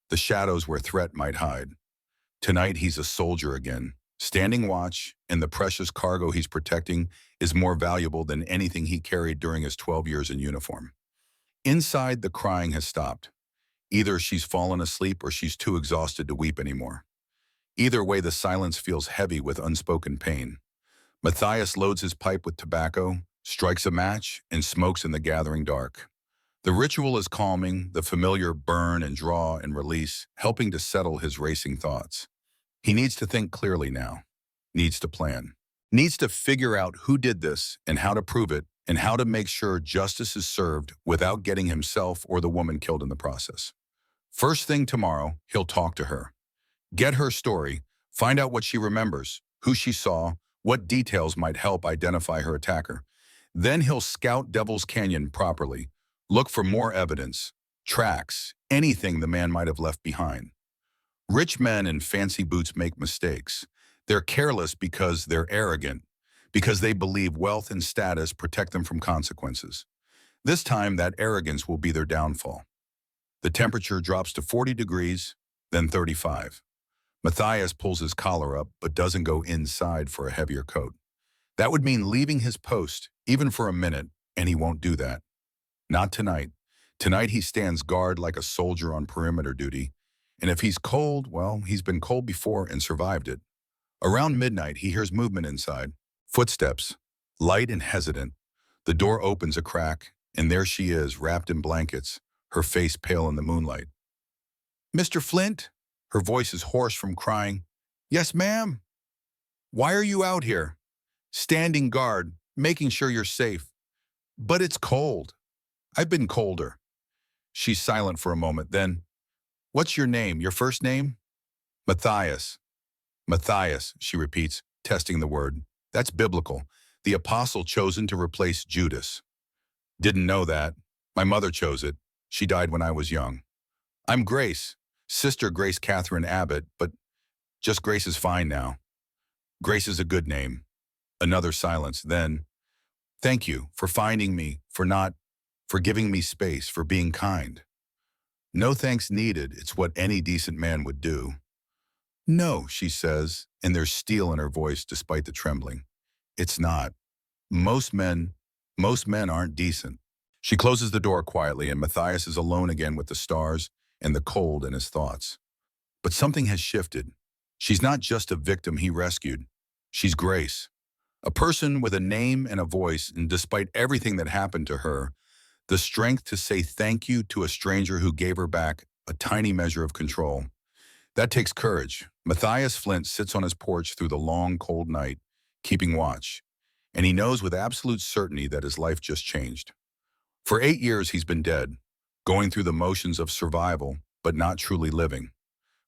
the shadows where threat might hide. Tonight he's a soldier again, standing watch, and the precious cargo he's protecting is more valuable than anything he carried during his 12 years in uniform. Inside, the crying has stopped. Either she's fallen asleep or she's too exhausted to weep anymore. Either way, the silence feels heavy with unspoken pain. Matthias loads his pipe with tobacco, strikes a match, and smokes in the gathering dark. The ritual is calming, the familiar burn and draw and release, helping to settle his racing thoughts. He needs to think clearly now, needs to plan, needs to figure out who did this and how to prove it and how to make sure justice is served without getting himself or the woman killed in the process. First thing tomorrow, he'll talk to her. Get her story, find out what she remembers, who she saw, what details might help identify her attacker. Then he'll scout Devil's Canyon properly, look for more evidence, tracks, anything the man might have left behind. Rich men in fancy boots make mistakes. They're careless because they're arrogant, because they believe wealth and status protect them from consequences. This time, that arrogance will be their downfall. The temperature drops to 40 degrees, then 35. Matthias pulls his collar up but doesn't go inside for a heavier coat. That would mean leaving his post, even for a minute, and he won't do that. Not tonight. Tonight he stands guard like a soldier on perimeter duty, and if he's cold, well, he's been cold before and survived it. Around midnight, he hears movement inside. Footsteps, light and hesitant. The door opens a crack, and there she is, wrapped in blankets, her face pale in the moonlight. "Mr. Flint?" Her voice is hoarse from crying. "Yes, ma'am." "Why are you out here?" "Standing guard, making sure you're safe." "But it's cold." "I've been colder." She's silent for a moment, then, "What's your name, your first name?" "Matthias." "Matthias," she repeats, testing the word. That's biblical. The apostle chosen to replace Judas. "Didn't know that. My mother chose it. She died when I was young." "I'm Grace, Sister Grace Catherine Abbott, but just Grace is fine now." "Grace is a good name." Another silence, then, "Thank you for finding me, for giving me space, for being kind." "No thanks needed. It's what any decent man would do." "No," she says, and there's steel in her voice despite the trembling. "It's not. Most men, most men aren't decent." She closes the door quietly, and Matthias is alone again with the stars and the cold in his thoughts. But something has shifted. She's not just a victim he rescued. She's Grace. A person with a name and a voice, and despite everything that happened to her, the strength to say thank you to a stranger who gave her back a tiny measure of control. That takes courage. Matthias Flint sits on his porch through the long, cold night, keeping watch, and he knows with absolute certainty that his life just changed. For 8 years, he's been dead, going through the motions of survival, but not truly living.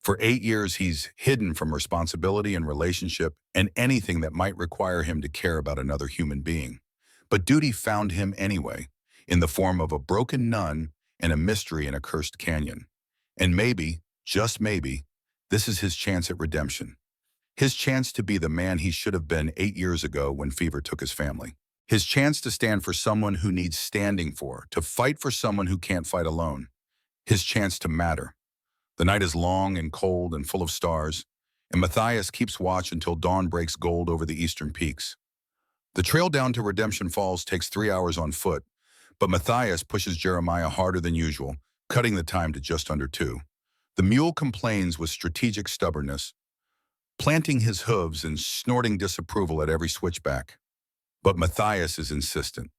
For 8 years, he's hidden from responsibility and relationship and anything that might require him to care about another human being. But duty found him anyway, in the form of a broken nun and a mystery in a cursed canyon. And maybe, just maybe, this is his chance at redemption. His chance to be the man he should have been 8 years ago when fever took his family. His chance to stand for someone who needs standing for, to fight for someone who can't fight alone. His chance to matter. The night is long and cold and full of stars, and Matthias keeps watch until dawn breaks gold over the eastern peaks. The trail down to Redemption Falls takes 3 hours on foot, but Matthias pushes Jeremiah harder than usual, cutting the time to just under 2. The mule complains with strategic stubbornness, planting his hooves and snorting disapproval at every switchback. But Matthias is insistent.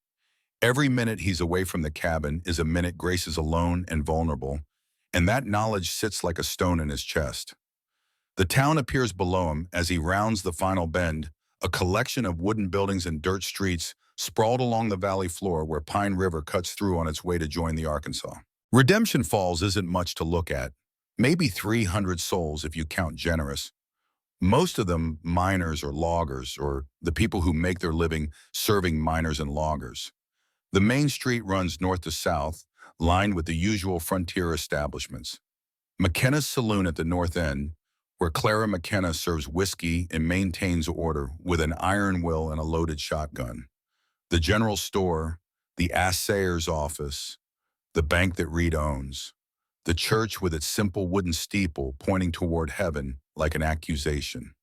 Every minute he's away from the cabin is a minute Grace is alone and vulnerable, and that knowledge sits like a stone in his chest. The town appears below him as he rounds the final bend, a collection of wooden buildings and dirt streets sprawled along the valley floor where Pine River cuts through on its way to join the Arkansas. Redemption Falls isn't much to look at, maybe 300 souls if you count generous. Most of them miners or loggers, or the people who make their living serving miners and loggers. The main street runs north to south, lined with the usual frontier establishments. McKenna's Saloon at the north end, where Clara McKenna serves whiskey and maintains order with an iron will and a loaded shotgun. The general store, the assayer's office, the bank that Reed owns. The church with its simple wooden steeple pointing toward heaven like an accusation.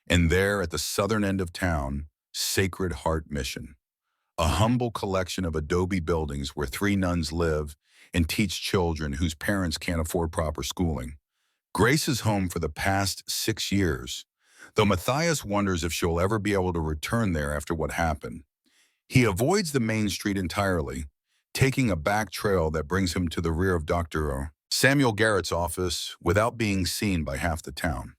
And there at the southern end of town, Sacred Heart Mission, a humble collection of adobe buildings where 3 nuns live and teach children whose parents can't afford proper schooling. Grace is home for the past 6 years, though Matthias wonders if she'll ever be able to return there after what happened. He avoids the main street entirely, taking a back trail that brings him to the rear of Dr. Samuel Garrett's office without being seen by half the town.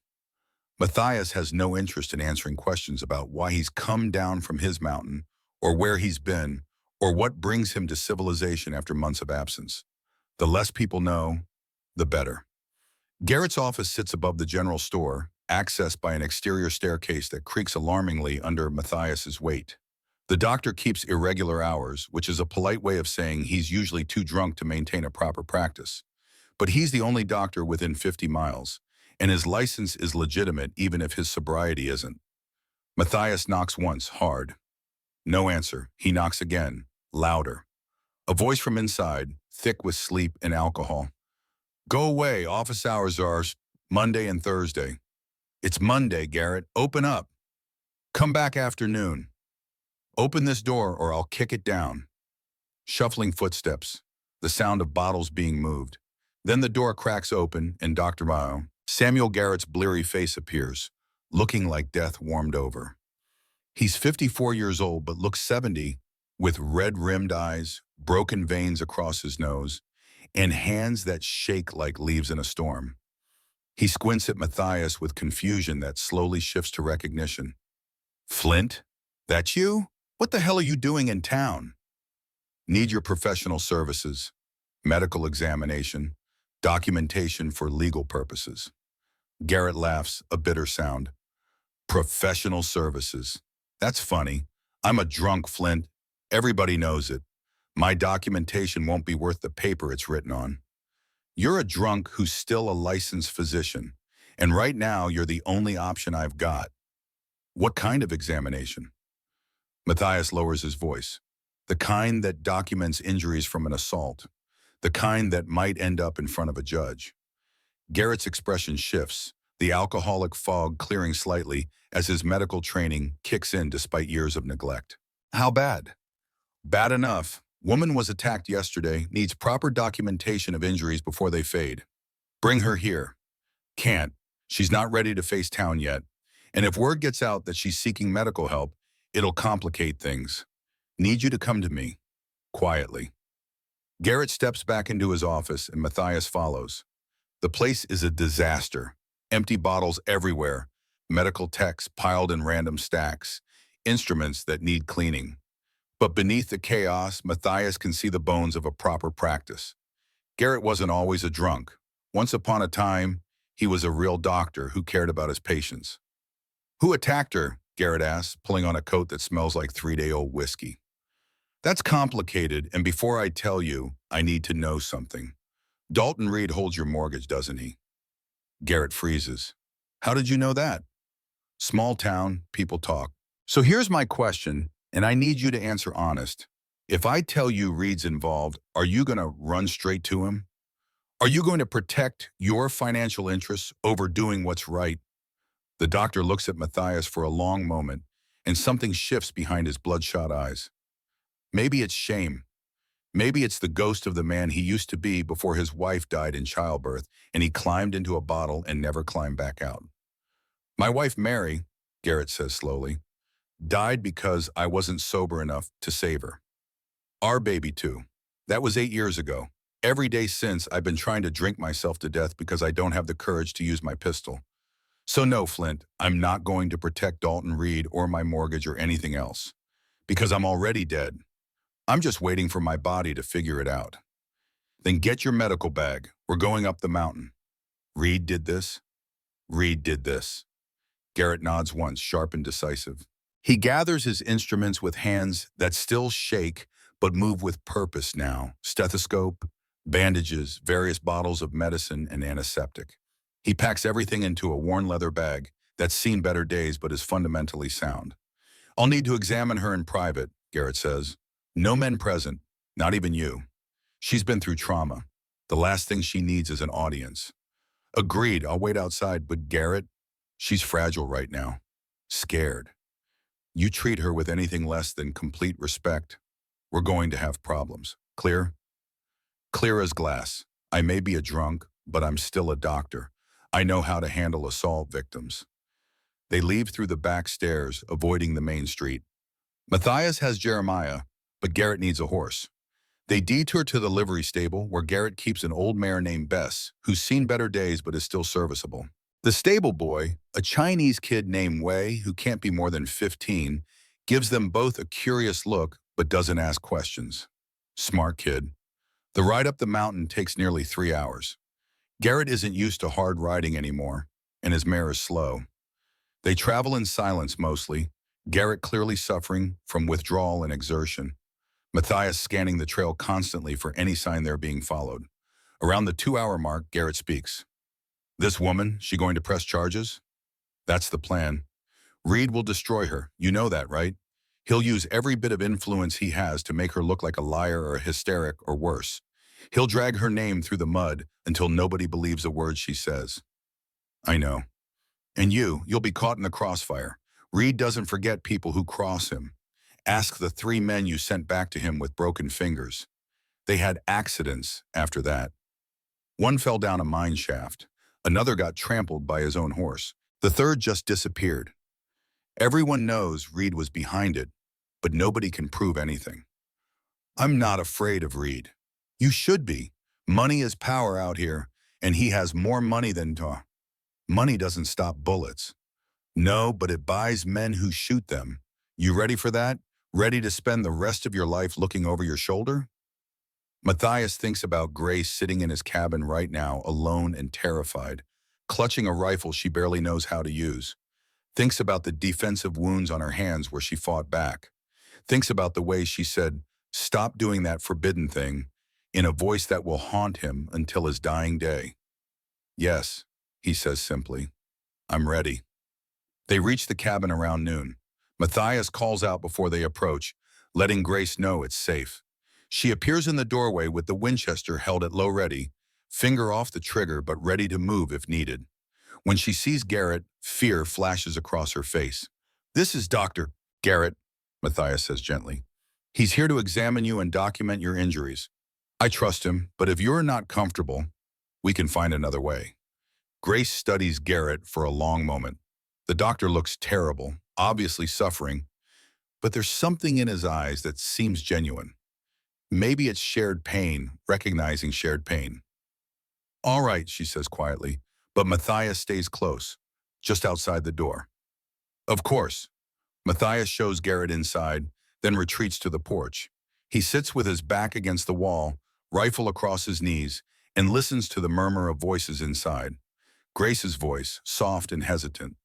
Matthias has no interest in answering questions about why he's come down from his mountain, or where he's been, or what brings him to civilization after months of absence. The less people know, the better. Garrett's office sits above the general store, accessed by an exterior staircase that creaks alarmingly under Matthias's weight. The doctor keeps irregular hours, which is a polite way of saying he's usually too drunk to maintain a proper practice. But he's the only doctor within 50 miles, and his license is legitimate even if his sobriety isn't. Matthias knocks once, hard. No answer. He knocks again, louder. A voice from inside, thick with sleep and alcohol. Go away, office hours are Monday and Thursday. It's Monday, Garrett. Open up. Come back afternoon. Open this door or I'll kick it down. Shuffling footsteps, the sound of bottles being moved. Then the door cracks open and Dr. Samuel Garrett's bleary face appears, looking like death warmed over. He's 54 years old but looks 70, with red-rimmed eyes, broken veins across his nose, and hands that shake like leaves in a storm. He squints at Matthias with confusion that slowly shifts to recognition. Flint? That's you? What the hell are you doing in town? Need your professional services, medical examination, documentation for legal purposes. Garrett laughs, a bitter sound. Professional services. That's funny. I'm a drunk, Flint. Everybody knows it. My documentation won't be worth the paper it's written on. You're a drunk who's still a licensed physician, and right now you're the only option I've got. What kind of examination? Matthias lowers his voice. The kind that documents injuries from an assault. The kind that might end up in front of a judge. Garrett's expression shifts, the alcoholic fog clearing slightly as his medical training kicks in despite years of neglect. How bad? Bad enough. Woman was attacked yesterday, needs proper documentation of injuries before they fade. Bring her here. Can't. She's not ready to face town yet. And if word gets out that she's seeking medical help, it'll complicate things. Need you to come to me. Quietly. Garrett steps back into his office and Matthias follows. The place is a disaster. Empty bottles everywhere. Medical techs piled in random stacks. Instruments that need cleaning. But beneath the chaos, Matthias can see the bones of a proper practice. Garrett wasn't always a drunk. Once upon a time, he was a real doctor who cared about his patients. Who attacked her? Garrett asks, pulling on a coat that smells like 3-day-old whiskey. That's complicated, and before I tell you, I need to know something. Dalton Reed holds your mortgage, doesn't he? Garrett freezes. How did you know that? Small town, people talk. So here's my question, and I need you to answer honest. If I tell you Reed's involved, are you going to run straight to him? Are you going to protect your financial interests over doing what's right? The doctor looks at Matthias for a long moment, and something shifts behind his bloodshot eyes. Maybe it's shame. Maybe it's the ghost of the man he used to be before his wife died in childbirth, and he climbed into a bottle and never climbed back out. My wife, Mary, Garrett says slowly, died because I wasn't sober enough to save her. Our baby, too. That was 8 years ago. Every day since, I've been trying to drink myself to death because I don't have the courage to use my pistol. So no, Flint, I'm not going to protect Dalton Reed or my mortgage or anything else. Because I'm already dead. I'm just waiting for my body to figure it out. Then get your medical bag. We're going up the mountain. Reed did this. Reed did this. Garrett nods once, sharp and decisive. He gathers his instruments with hands that still shake but move with purpose now. Stethoscope, bandages, various bottles of medicine, and antiseptic. He packs everything into a worn leather bag that's seen better days but is fundamentally sound. I'll need to examine her in private, Garrett says. No men present, not even you. She's been through trauma. The last thing she needs is an audience. Agreed, I'll wait outside, but Garrett, she's fragile right now. Scared. You treat her with anything less than complete respect, we're going to have problems. Clear? Clear as glass. I may be a drunk, but I'm still a doctor. I know how to handle assault victims. They leave through the back stairs, avoiding the main street. Matthias has Jeremiah, but Garrett needs a horse. They detour to the livery stable where Garrett keeps an old mare named Bess, who's seen better days but is still serviceable. The stable boy, a Chinese kid named Wei who can't be more than 15, gives them both a curious look but doesn't ask questions. Smart kid. The ride up the mountain takes nearly 3 hours. Garrett isn't used to hard riding anymore, and his mare is slow. They travel in silence mostly, Garrett clearly suffering from withdrawal and exertion. Matthias scanning the trail constantly for any sign they're being followed. Around the 2-hour mark, Garrett speaks. This woman, she going to press charges? That's the plan. Reed will destroy her. You know that, right? He'll use every bit of influence he has to make her look like a liar or a hysteric or worse. He'll drag her name through the mud until nobody believes a word she says. I know. And you'll be caught in the crossfire. Reed doesn't forget people who cross him. Ask the 3 men you sent back to him with broken fingers. They had accidents after that. One fell down a mine shaft. Another got trampled by his own horse. The third just disappeared. Everyone knows Reed was behind it, but nobody can prove anything. I'm not afraid of Reed. You should be. Money is power out here, and he has more money than ta. Money doesn't stop bullets. No, but it buys men who shoot them. You ready for that? Ready to spend the rest of your life looking over your shoulder? Matthias thinks about Grace sitting in his cabin right now, alone and terrified, clutching a rifle she barely knows how to use. Thinks about the defensive wounds on her hands where she fought back. Thinks about the way she said, "Stop doing that forbidden thing," in a voice that will haunt him until his dying day. Yes, he says simply, I'm ready. They reach the cabin around noon. Matthias calls out before they approach, letting Grace know it's safe. She appears in the doorway with the Winchester held at low ready, finger off the trigger but ready to move if needed. When she sees Garrett, fear flashes across her face. This is Dr. Garrett, Matthias says gently. He's here to examine you and document your injuries. I trust him, but if you're not comfortable, we can find another way. Grace studies Garrett for a long moment. The doctor looks terrible, obviously suffering, but there's something in his eyes that seems genuine. Maybe it's shared pain, recognizing shared pain. All right, she says quietly, but Matthias stays close, just outside the door. Of course. Matthias shows Garrett inside, then retreats to the porch. He sits with his back against the wall, rifle across his knees, and listens to the murmur of voices inside. Grace's voice, soft and hesitant.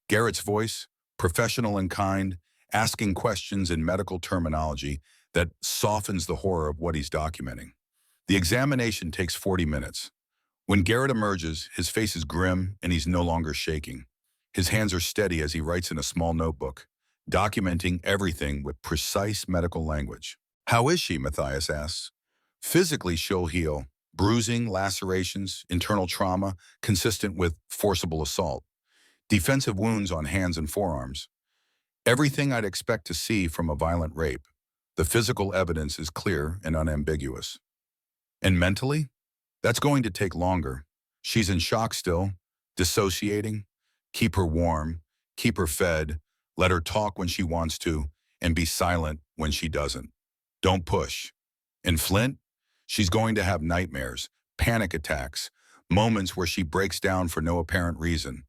Garrett's voice, professional and kind, asking questions in medical terminology that softens the horror of what he's documenting. The examination takes 40 minutes. When Garrett emerges, his face is grim and he's no longer shaking. His hands are steady as he writes in a small notebook, documenting everything with precise medical language. How is she? Matthias asks. Physically, she'll heal. Bruising, lacerations, internal trauma, consistent with forcible assault. Defensive wounds on hands and forearms. Everything I'd expect to see from a violent rape. The physical evidence is clear and unambiguous. And mentally? That's going to take longer. She's in shock still, dissociating. Keep her warm, keep her fed, let her talk when she wants to, and be silent when she doesn't. Don't push. In Flint, she's going to have nightmares, panic attacks, moments where she breaks down for no apparent reason.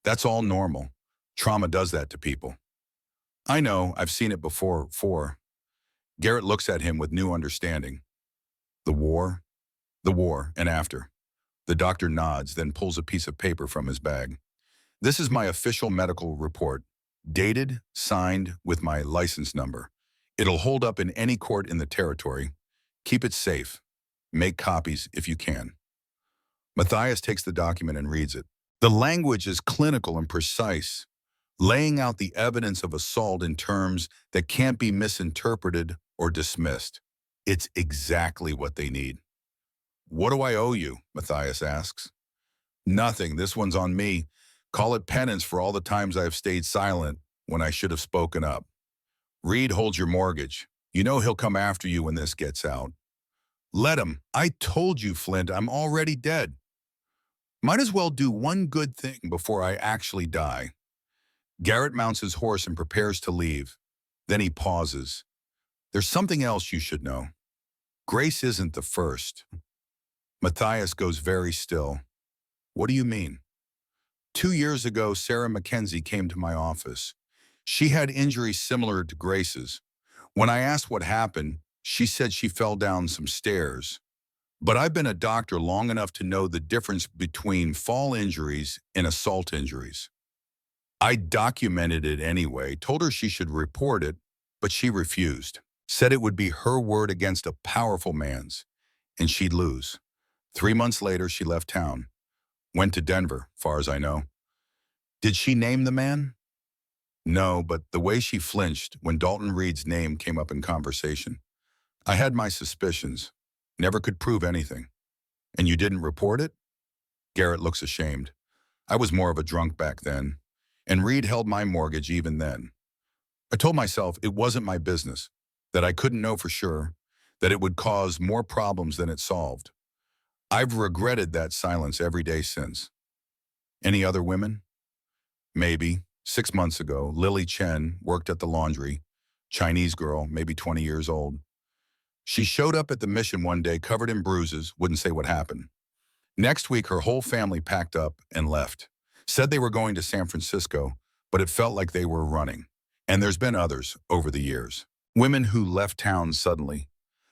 That's all normal. Trauma does that to people. I know, I've seen it before. Garrett looks at him with new understanding. The war, and after. The doctor nods, then pulls a piece of paper from his bag. This is my official medical report, dated, signed, with my license number. It'll hold up in any court in the territory. Keep it safe. Make copies if you can. Matthias takes the document and reads it. The language is clinical and precise, laying out the evidence of assault in terms that can't be misinterpreted or dismissed. It's exactly what they need. What do I owe you? Matthias asks. Nothing. This one's on me. Call it penance for all the times I've stayed silent when I should have spoken up. Reed holds your mortgage. You know he'll come after you when this gets out. Let him. I told you, Flint, I'm already dead. Might as well do one good thing before I actually die. Garrett mounts his horse and prepares to leave. Then he pauses. There's something else you should know. Grace isn't the first. Matthias goes very still. What do you mean? 2 years ago, Sarah Mackenzie came to my office. She had injuries similar to Grace's. When I asked what happened, she said she fell down some stairs. But I've been a doctor long enough to know the difference between fall injuries and assault injuries. I documented it anyway, told her she should report it, but she refused. Said it would be her word against a powerful man's, and she'd lose. 3 months later, she left town. Went to Denver, far as I know. Did she name the man? No, but the way she flinched when Dalton Reed's name came up in conversation. I had my suspicions. Never could prove anything. And you didn't report it? Garrett looks ashamed. I was more of a drunk back then, and Reed held my mortgage even then. I told myself it wasn't my business, that I couldn't know for sure, that it would cause more problems than it solved. I've regretted that silence every day since. Any other women? Maybe. 6 months ago, Lily Chen worked at the laundry. Chinese girl, maybe 20 years old. She showed up at the mission one day covered in bruises, wouldn't say what happened. Next week, her whole family packed up and left. Said they were going to San Francisco, but it felt like they were running. And there's been others over the years. Women who left town suddenly.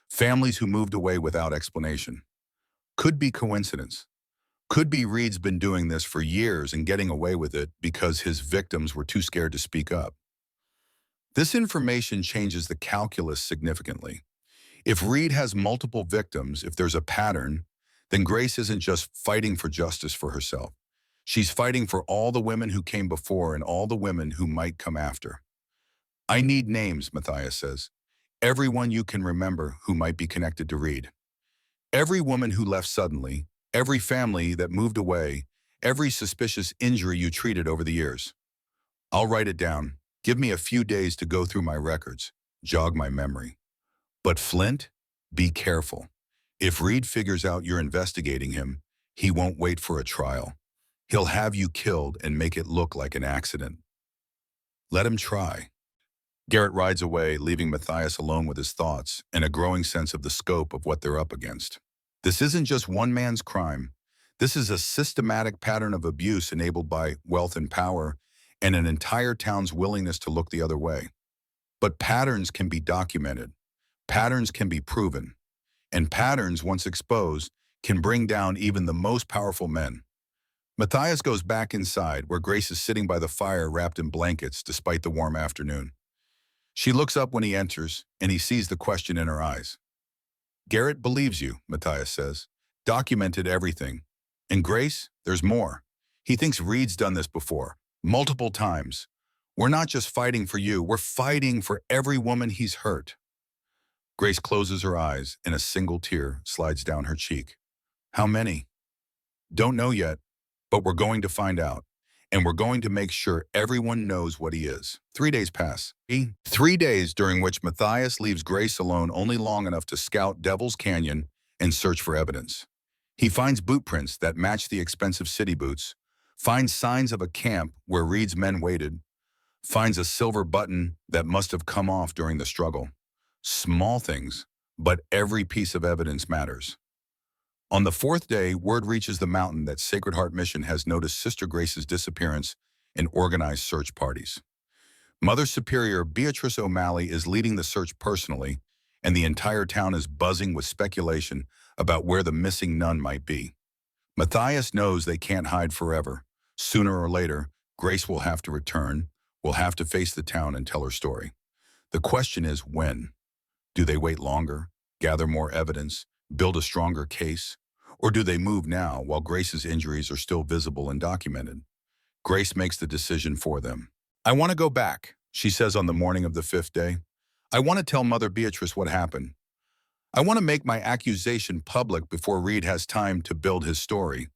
Families who moved away without explanation. Could be coincidence. Could be Reed's been doing this for years and getting away with it because his victims were too scared to speak up. This information changes the calculus significantly. If Reed has multiple victims, if there's a pattern, then Grace isn't just fighting for justice for herself. She's fighting for all the women who came before and all the women who might come after. I need names, Matthias says. Everyone you can remember who might be connected to Reed. Every woman who left suddenly, every family that moved away, every suspicious injury you treated over the years. I'll write it down. Give me a few days to go through my records, jog my memory. But Flint, be careful. If Reed figures out you're investigating him, he won't wait for a trial. He'll have you killed and make it look like an accident. Let him try. Garrett rides away, leaving Matthias alone with his thoughts and a growing sense of the scope of what they're up against. This isn't just one man's crime. This is a systematic pattern of abuse enabled by wealth and power and an entire town's willingness to look the other way. But patterns can be documented. Patterns can be proven. And patterns, once exposed, can bring down even the most powerful men. Matthias goes back inside, where Grace is sitting by the fire wrapped in blankets despite the warm afternoon. She looks up when he enters, and he sees the question in her eyes. Garrett believes you, Matthias says. Documented everything. And Grace, there's more. He thinks Reed's done this before, multiple times. We're not just fighting for you, we're fighting for every woman he's hurt. Grace closes her eyes, and a single tear slides down her cheek. How many? Don't know yet, but we're going to find out. And we're going to make sure everyone knows what he is. 3 days pass. 3 days during which Matthias leaves Grace alone only long enough to scout Devil's Canyon and search for evidence. He finds boot prints that match the expensive city boots, finds signs of a camp where Reed's men waited, finds a silver button that must have come off during the struggle. Small things, but every piece of evidence matters. On the 4th day, word reaches the mountain that Sacred Heart Mission has noticed Sister Grace's disappearance and organized search parties. Mother Superior Beatrice O'Malley is leading the search personally, and the entire town is buzzing with speculation about where the missing nun might be. Matthias knows they can't hide forever. Sooner or later, Grace will have to return, will have to face the town and tell her story. The question is when? Do they wait longer, gather more evidence, build a stronger case? Or do they move now while Grace's injuries are still visible and documented? Grace makes the decision for them. I want to go back, she says on the morning of the 5th day. I want to tell Mother Beatrice what happened. I want to make my accusation public before Reed has time to build his story.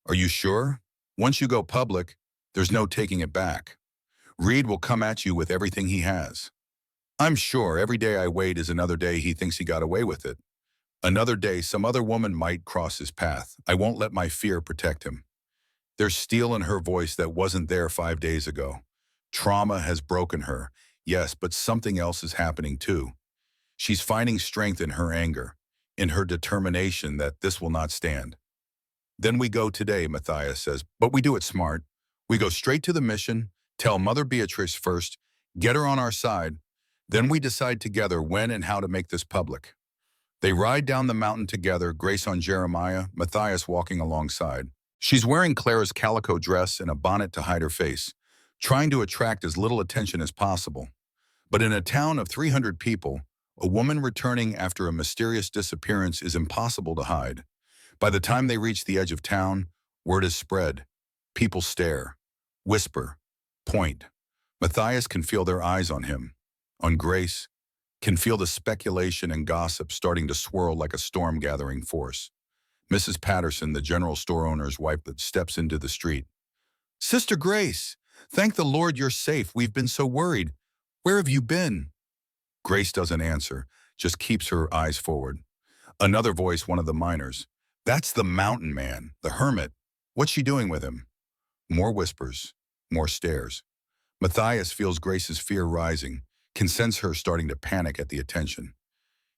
Are you sure? Once you go public, there's no taking it back. Reed will come at you with everything he has. I'm sure every day I wait is another day he thinks he got away with it. Another day, some other woman might cross his path. I won't let my fear protect him. There's steel in her voice that wasn't there 5 days ago. Trauma has broken her, yes, but something else is happening too. She's finding strength in her anger, in her determination that this will not stand. Then we go today, Matthias says, but we do it smart. We go straight to the mission, tell Mother Beatrice first, get her on our side, then we decide together when and how to make this public. They ride down the mountain together, Grace on Jeremiah, Matthias walking alongside. She's wearing Clara's calico dress and a bonnet to hide her face, trying to attract as little attention as possible. But in a town of 300 people, a woman returning after a mysterious disappearance is impossible to hide. By the time they reach the edge of town, word is spread. People stare, whisper, point. Matthias can feel their eyes on him, on Grace, can feel the speculation and gossip starting to swirl like a storm gathering force. Mrs. Patterson, the general store owner's wife, steps into the street. Sister Grace, thank the Lord you're safe. We've been so worried. Where have you been? Grace doesn't answer, just keeps her eyes forward. Another voice, one of the miners. That's the mountain man, the hermit. What's she doing with him? More whispers, more stares. Matthias feels Grace's fear rising, can sense her starting to panic at the attention.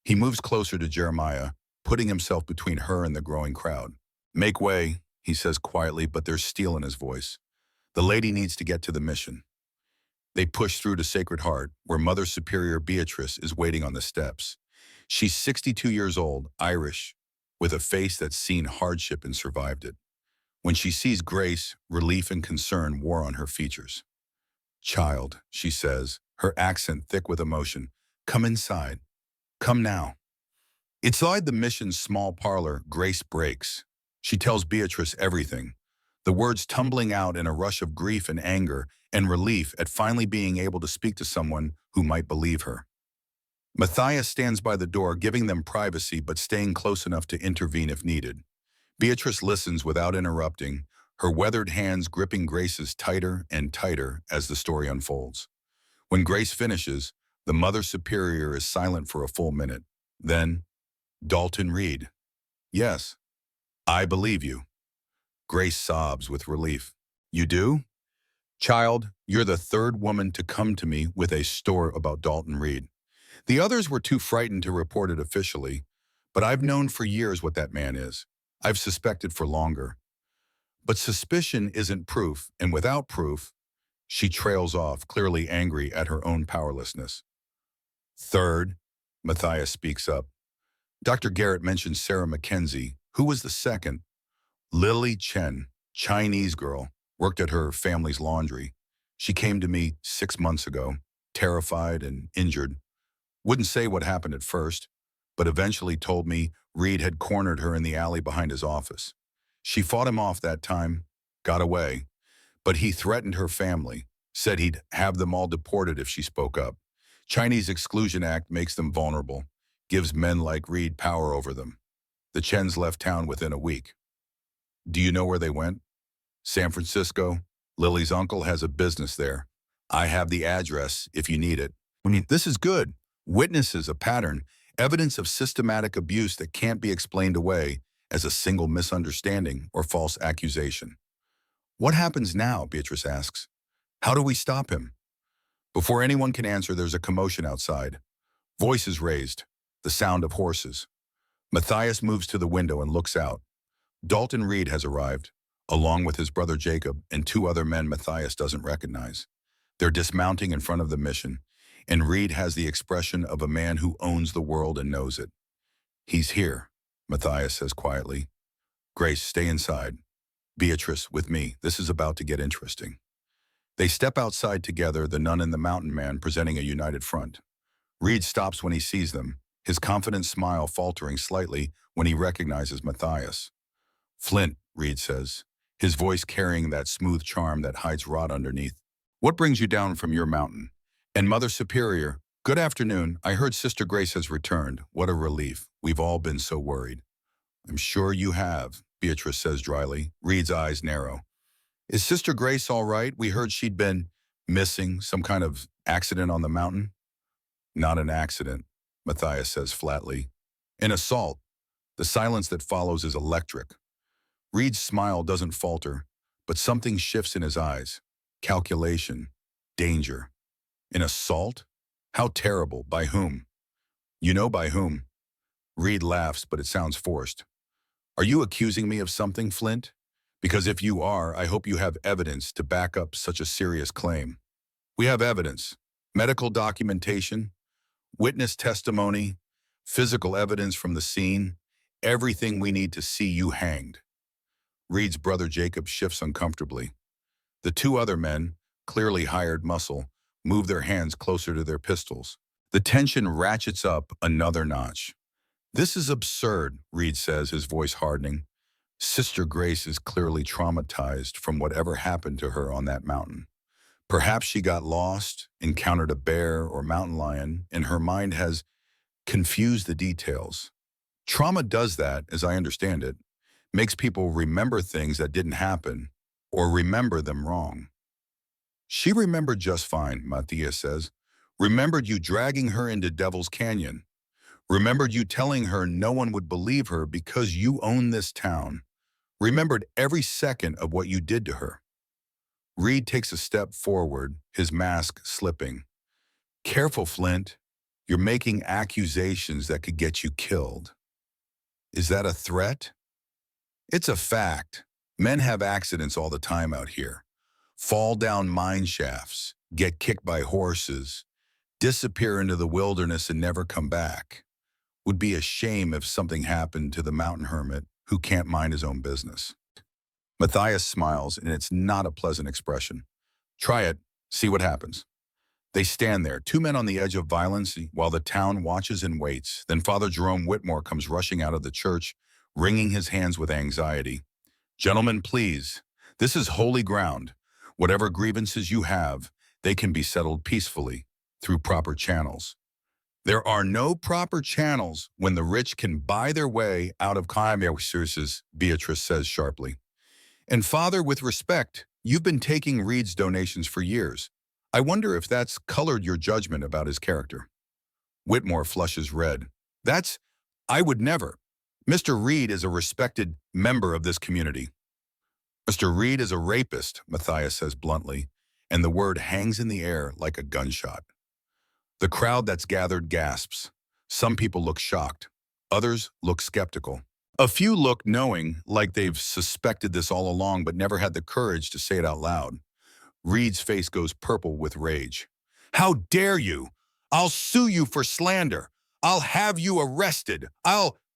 He moves closer to Jeremiah, putting himself between her and the growing crowd. Make way, he says quietly, but there's steel in his voice. The lady needs to get to the mission. They push through to Sacred Heart, where Mother Superior Beatrice is waiting on the steps. She's 62 years old, Irish, with a face that's seen hardship and survived it. When she sees Grace, relief and concern war on her features. Child, she says, her accent thick with emotion, come inside. Come now. Inside the mission's small parlor, Grace breaks. She tells Beatrice everything, the words tumbling out in a rush of grief and anger and relief at finally being able to speak to someone who might believe her. Matthias stands by the door, giving them privacy but staying close enough to intervene if needed. Beatrice listens without interrupting, her weathered hands gripping Grace's tighter and tighter as the story unfolds. When Grace finishes, the Mother Superior is silent for a full minute. Then, Dalton Reed. Yes, I believe you. Grace sobs with relief. You do? Child, you're the third woman to come to me with a story about Dalton Reed. The others were too frightened to report it officially, but I've known for years what that man is. I've suspected for longer. But suspicion isn't proof, and without proof, she trails off, clearly angry at her own powerlessness. Third, Matthias speaks up. Dr. Garrett mentioned Sarah Mackenzie. Who was the second? Lily Chen, Chinese girl, worked at her family's laundry. She came to me 6 months ago, terrified and injured. Wouldn't say what happened at first, but eventually told me Reed had cornered her in the alley behind his office. She fought him off that time, got away, but he threatened her family, said he'd have them all deported if she spoke up. Chinese Exclusion Act makes them vulnerable, gives men like Reed power over them. The Chens left town within a week. Do you know where they went? San Francisco. Lily's uncle has a business there. I have the address if you need it. This is good. Witnesses, a pattern, evidence of systematic abuse that can't be explained away as a single misunderstanding or false accusation. What happens now? Beatrice asks. How do we stop him? Before anyone can answer, there's a commotion outside. Voices raised, the sound of horses. Matthias moves to the window and looks out. Dalton Reed has arrived, along with his brother Jacob and 2 other men Matthias doesn't recognize. They're dismounting in front of the mission, and Reed has the expression of a man who owns the world and knows it. He's here, Matthias says quietly. Grace, stay inside. Beatrice, with me. This is about to get interesting. They step outside together, the nun and the mountain man presenting a united front. Reed stops when he sees them, his confident smile faltering slightly when he recognizes Matthias. Flint, Reed says, his voice carrying that smooth charm that hides rot underneath. What brings you down from your mountain? And Mother Superior, good afternoon. I heard Sister Grace has returned. What a relief. We've all been so worried. I'm sure you have, Beatrice says dryly. Reed's eyes narrow. Is Sister Grace all right? We heard she'd been missing, some kind of accident on the mountain. Not an accident, Matthias says flatly. An assault. The silence that follows is electric. Reed's smile doesn't falter, but something shifts in his eyes. Calculation. Danger. An assault? How terrible. By whom? You know by whom? Reed laughs, but it sounds forced. Are you accusing me of something, Flint? Because if you are, I hope you have evidence to back up such a serious claim. We have evidence. Medical documentation, witness testimony, physical evidence from the scene, everything we need to see you hanged. Reed's brother Jacob shifts uncomfortably. The two other men, clearly hired muscle, move their hands closer to their pistols. The tension ratchets up another notch. This is absurd, Reed says, his voice hardening. Sister Grace is clearly traumatized from whatever happened to her on that mountain. Perhaps she got lost, encountered a bear or mountain lion, and her mind has confused the details. Trauma does that, as I understand it, makes people remember things that didn't happen or remember them wrong. She remembered just fine, Matthias says. Remembered you dragging her into Devil's Canyon. Remembered you telling her no one would believe her because you own this town. Remembered every second of what you did to her. Reed takes a step forward, his mask slipping. Careful, Flint. You're making accusations that could get you killed. Is that a threat? It's a fact. Men have accidents all the time out here. Fall down mine shafts, get kicked by horses, disappear into the wilderness and never come back. Would be a shame if something happened to the mountain hermit who can't mind his own business. Matthias smiles, and it's not a pleasant expression. Try it, see what happens. They stand there, two men on the edge of violence, while the town watches and waits. Then Father Jerome Whitmore comes rushing out of the church, wringing his hands with anxiety. Gentlemen, please, this is holy ground. Whatever grievances you have, they can be settled peacefully, through proper channels. There are no proper channels when the rich can buy their way out of resources, Beatrice says sharply. And Father, with respect, you've been taking Reed's donations for years. I wonder if that's colored your judgment about his character. Whitmore flushes red. I would never. Mr. Reed is a respected member of this community. Mr. Reed is a rapist, Matthias says bluntly, and the word hangs in the air like a gunshot. The crowd that's gathered gasps. Some people look shocked. Others look skeptical. A few look knowing, like they've suspected this all along but never had the courage to say it out loud. Reed's face goes purple with rage. How dare you? I'll sue you for slander. I'll have you arrested.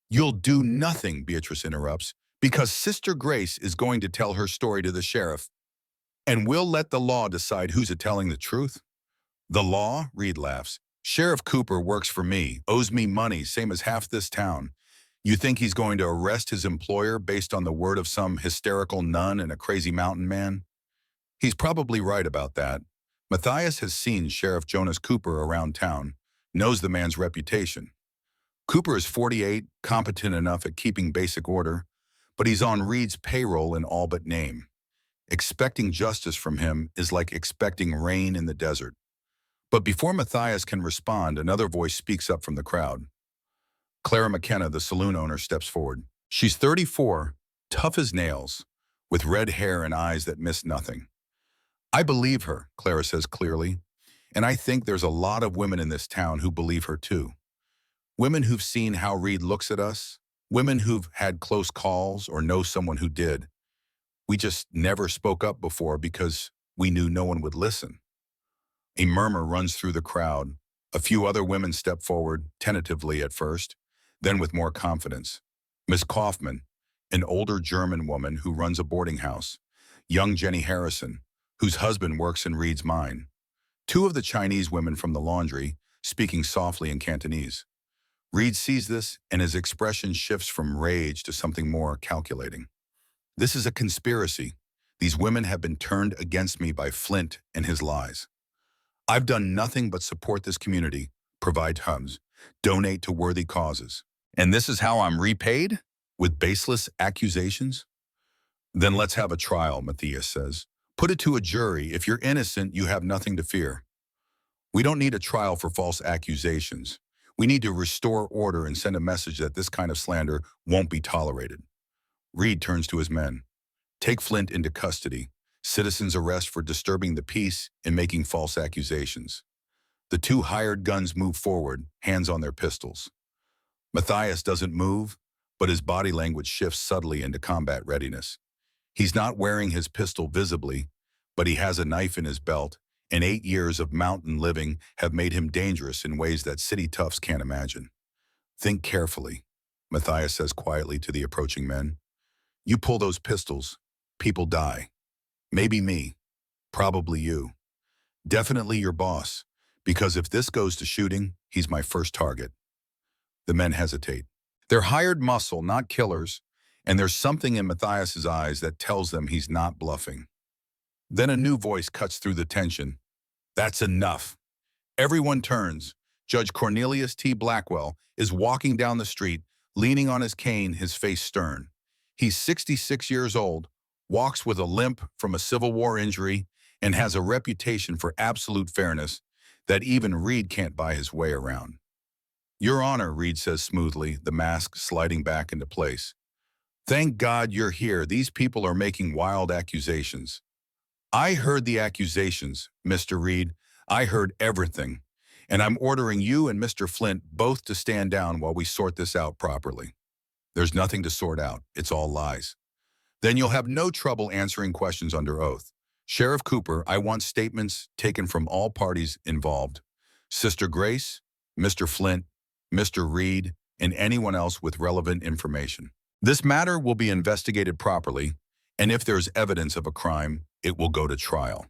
You'll do nothing, Beatrice interrupts, because Sister Grace is going to tell her story to the sheriff. And we'll let the law decide who's telling the truth. The law? Reed laughs. Sheriff Cooper works for me, owes me money, same as half this town. You think he's going to arrest his employer based on the word of some hysterical nun and a crazy mountain man? He's probably right about that. Matthias has seen Sheriff Jonas Cooper around town, knows the man's reputation. Cooper is 48, competent enough at keeping basic order, but he's on Reed's payroll in all but name. Expecting justice from him is like expecting rain in the desert. But before Matthias can respond, another voice speaks up from the crowd. Clara McKenna, the saloon owner, steps forward. She's 34, tough as nails, with red hair and eyes that miss nothing. I believe her, Clara says clearly, and I think there's a lot of women in this town who believe her too. Women who've seen how Reed looks at us, women who've had close calls or know someone who did. We just never spoke up before because we knew no one would listen. A murmur runs through the crowd. A few other women step forward, tentatively at first, then with more confidence. Miss Kaufman, an older German woman who runs a boarding house. Young Jenny Harrison, whose husband works in Reed's mine. Two of the Chinese women from the laundry, speaking softly in Cantonese. Reed sees this, and his expression shifts from rage to something more calculating. This is a conspiracy. These women have been turned against me by Flint and his lies. I've done nothing but support this community, provide hubs, donate to worthy causes. And this is how I'm repaid? With baseless accusations? Then let's have a trial, Matthias says. Put it to a jury. If you're innocent, you have nothing to fear. We don't need a trial for false accusations. We need to restore order and send a message that this kind of slander won't be tolerated. Reed turns to his men. Take Flint into custody. Citizens arrest for disturbing the peace and making false accusations. The two hired guns move forward, hands on their pistols. Matthias doesn't move, but his body language shifts subtly into combat readiness. He's not wearing his pistol visibly, but he has a knife in his belt, and 8 years of mountain living have made him dangerous in ways that city toughs can't imagine. Think carefully, Matthias says quietly to the approaching men. You pull those pistols, people die. Maybe me, probably you. Definitely your boss, because if this goes to shooting, he's my first target. The men hesitate. They're hired muscle, not killers, and there's something in Matthias's eyes that tells them he's not bluffing. Then a new voice cuts through the tension. That's enough. Everyone turns. Judge Cornelius T. Blackwell is walking down the street, leaning on his cane, his face stern. He's 66 years old, walks with a limp from a Civil War injury, and has a reputation for absolute fairness that even Reed can't buy his way around. Your Honor, Reed says smoothly, the mask sliding back into place. Thank God you're here. These people are making wild accusations. I heard the accusations, Mr. Reed. I heard everything. And I'm ordering you and Mr. Flint both to stand down while we sort this out properly. There's nothing to sort out. It's all lies. Then you'll have no trouble answering questions under oath. Sheriff Cooper, I want statements taken from all parties involved. Sister Grace, Mr. Flint, Mr. Reed, and anyone else with relevant information. This matter will be investigated properly, and if there's evidence of a crime, it will go to trial.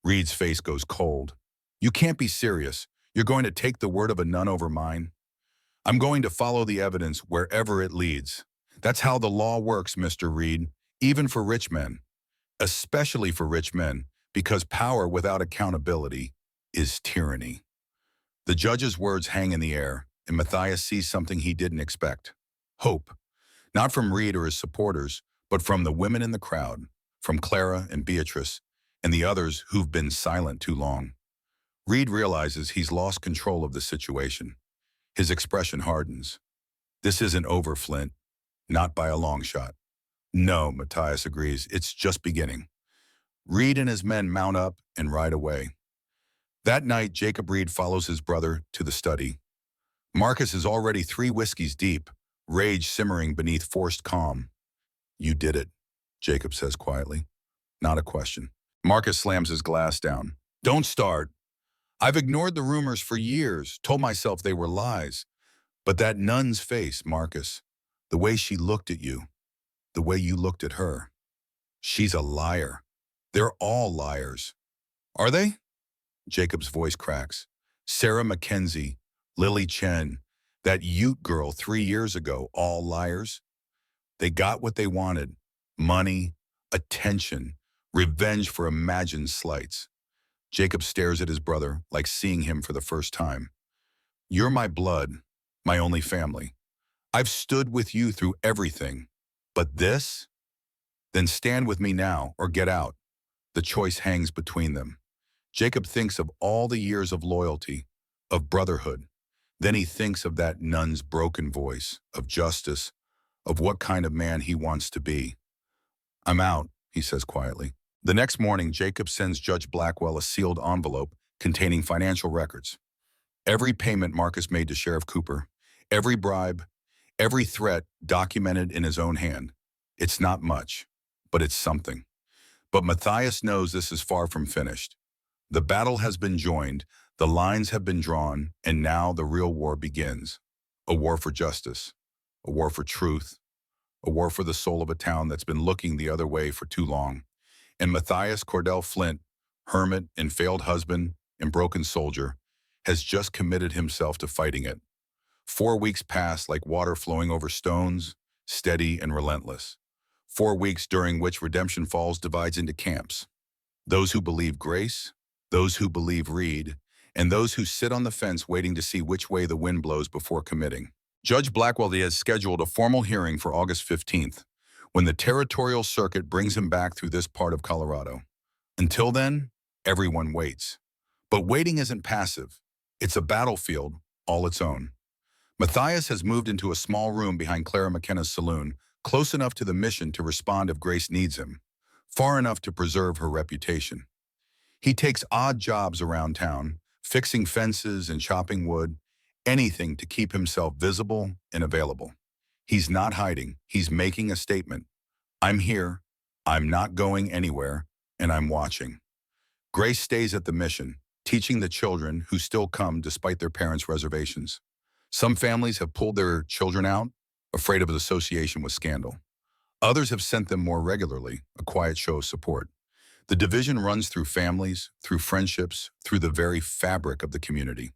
Reed's face goes cold. You can't be serious. You're going to take the word of a nun over mine? I'm going to follow the evidence wherever it leads. That's how the law works, Mr. Reed, even for rich men. Especially for rich men, because power without accountability is tyranny. The judge's words hang in the air, and Matthias sees something he didn't expect. Hope. Not from Reed or his supporters, but from the women in the crowd, from Clara and Beatrice, and the others who've been silent too long. Reed realizes he's lost control of the situation. His expression hardens. This isn't over, Flint. Not by a long shot. No, Matthias agrees, it's just beginning. Reed and his men mount up and ride away. That night, Jacob Reed follows his brother to the study. Marcus is already 3 whiskeys deep, rage simmering beneath forced calm. You did it, Jacob says quietly. Not a question. Marcus slams his glass down. Don't start. I've ignored the rumors for years, told myself they were lies. But that nun's face, Marcus, the way she looked at you, the way you looked at her. She's a liar. They're all liars. Are they? Jacob's voice cracks. Sarah Mackenzie, Lily Chen, that Ute girl 3 years ago, all liars? They got what they wanted. Money, attention, revenge for imagined slights. Jacob stares at his brother like seeing him for the first time. You're my blood, my only family. I've stood with you through everything. But this? Then stand with me now or get out. The choice hangs between them. Jacob thinks of all the years of loyalty, of brotherhood. Then he thinks of that nun's broken voice, of justice, of what kind of man he wants to be. I'm out, he says quietly. The next morning, Jacob sends Judge Blackwell a sealed envelope containing financial records. Every payment Marcus made to Sheriff Cooper, every bribe, every threat documented in his own hand. It's not much, but it's something. But Matthias knows this is far from finished. The battle has been joined, the lines have been drawn, and now the real war begins. A war for justice, a war for truth, a war for the soul of a town that's been looking the other way for too long. And Matthias Cordell Flint, hermit and failed husband and broken soldier, has just committed himself to fighting it. 4 weeks pass like water flowing over stones, steady and relentless. 4 weeks during which Redemption Falls divides into camps. Those who believe Grace, those who believe Reed, and those who sit on the fence waiting to see which way the wind blows before committing. Judge Blackwell has scheduled a formal hearing for August 15th, when the territorial circuit brings him back through this part of Colorado. Until then, everyone waits. But waiting isn't passive. It's a battlefield all its own. Matthias has moved into a small room behind Clara McKenna's saloon, close enough to the mission to respond if Grace needs him, far enough to preserve her reputation. He takes odd jobs around town, fixing fences and chopping wood, anything to keep himself visible and available. He's not hiding, he's making a statement. I'm here, I'm not going anywhere, and I'm watching. Grace stays at the mission, teaching the children who still come despite their parents' reservations. Some families have pulled their children out, afraid of an association with scandal. Others have sent them more regularly, a quiet show of support. The division runs through families, through friendships, through the very fabric of the community.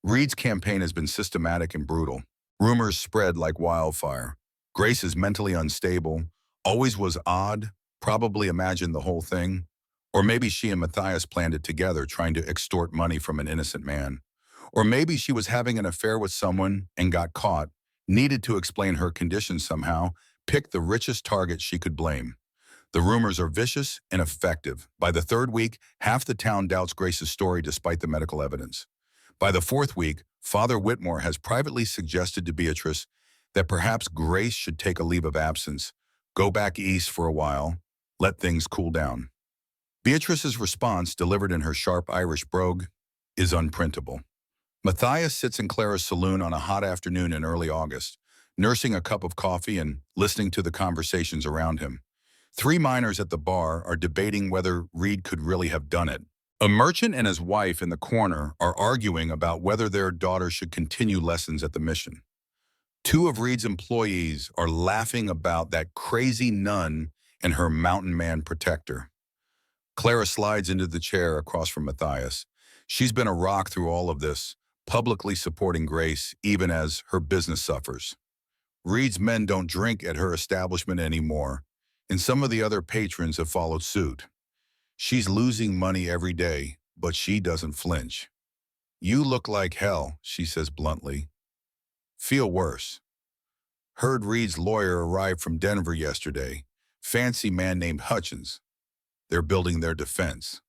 Reed's campaign has been systematic and brutal. Rumors spread like wildfire. Grace is mentally unstable, always was odd, probably imagined the whole thing. Or maybe she and Matthias planned it together, trying to extort money from an innocent man. Or maybe she was having an affair with someone and got caught, needed to explain her condition somehow, picked the richest target she could blame. The rumors are vicious and effective. By the third week, half the town doubts Grace's story despite the medical evidence. By the fourth week, Father Whitmore has privately suggested to Beatrice that perhaps Grace should take a leave of absence, go back east for a while, let things cool down. Beatrice's response, delivered in her sharp Irish brogue, is unprintable. Matthias sits in Clara's saloon on a hot afternoon in early August, nursing a cup of coffee and listening to the conversations around him. 3 miners at the bar are debating whether Reed could really have done it. A merchant and his wife in the corner are arguing about whether their daughter should continue lessons at the mission. 2 of Reed's employees are laughing about that crazy nun and her mountain man protector. Clara slides into the chair across from Matthias. She's been a rock through all of this, publicly supporting Grace even as her business suffers. Reed's men don't drink at her establishment anymore, and some of the other patrons have followed suit. She's losing money every day, but she doesn't flinch. You look like hell, she says bluntly. Feel worse. Heard Reed's lawyer arrived from Denver yesterday. Fancy man named Hutchins. They're building their defense.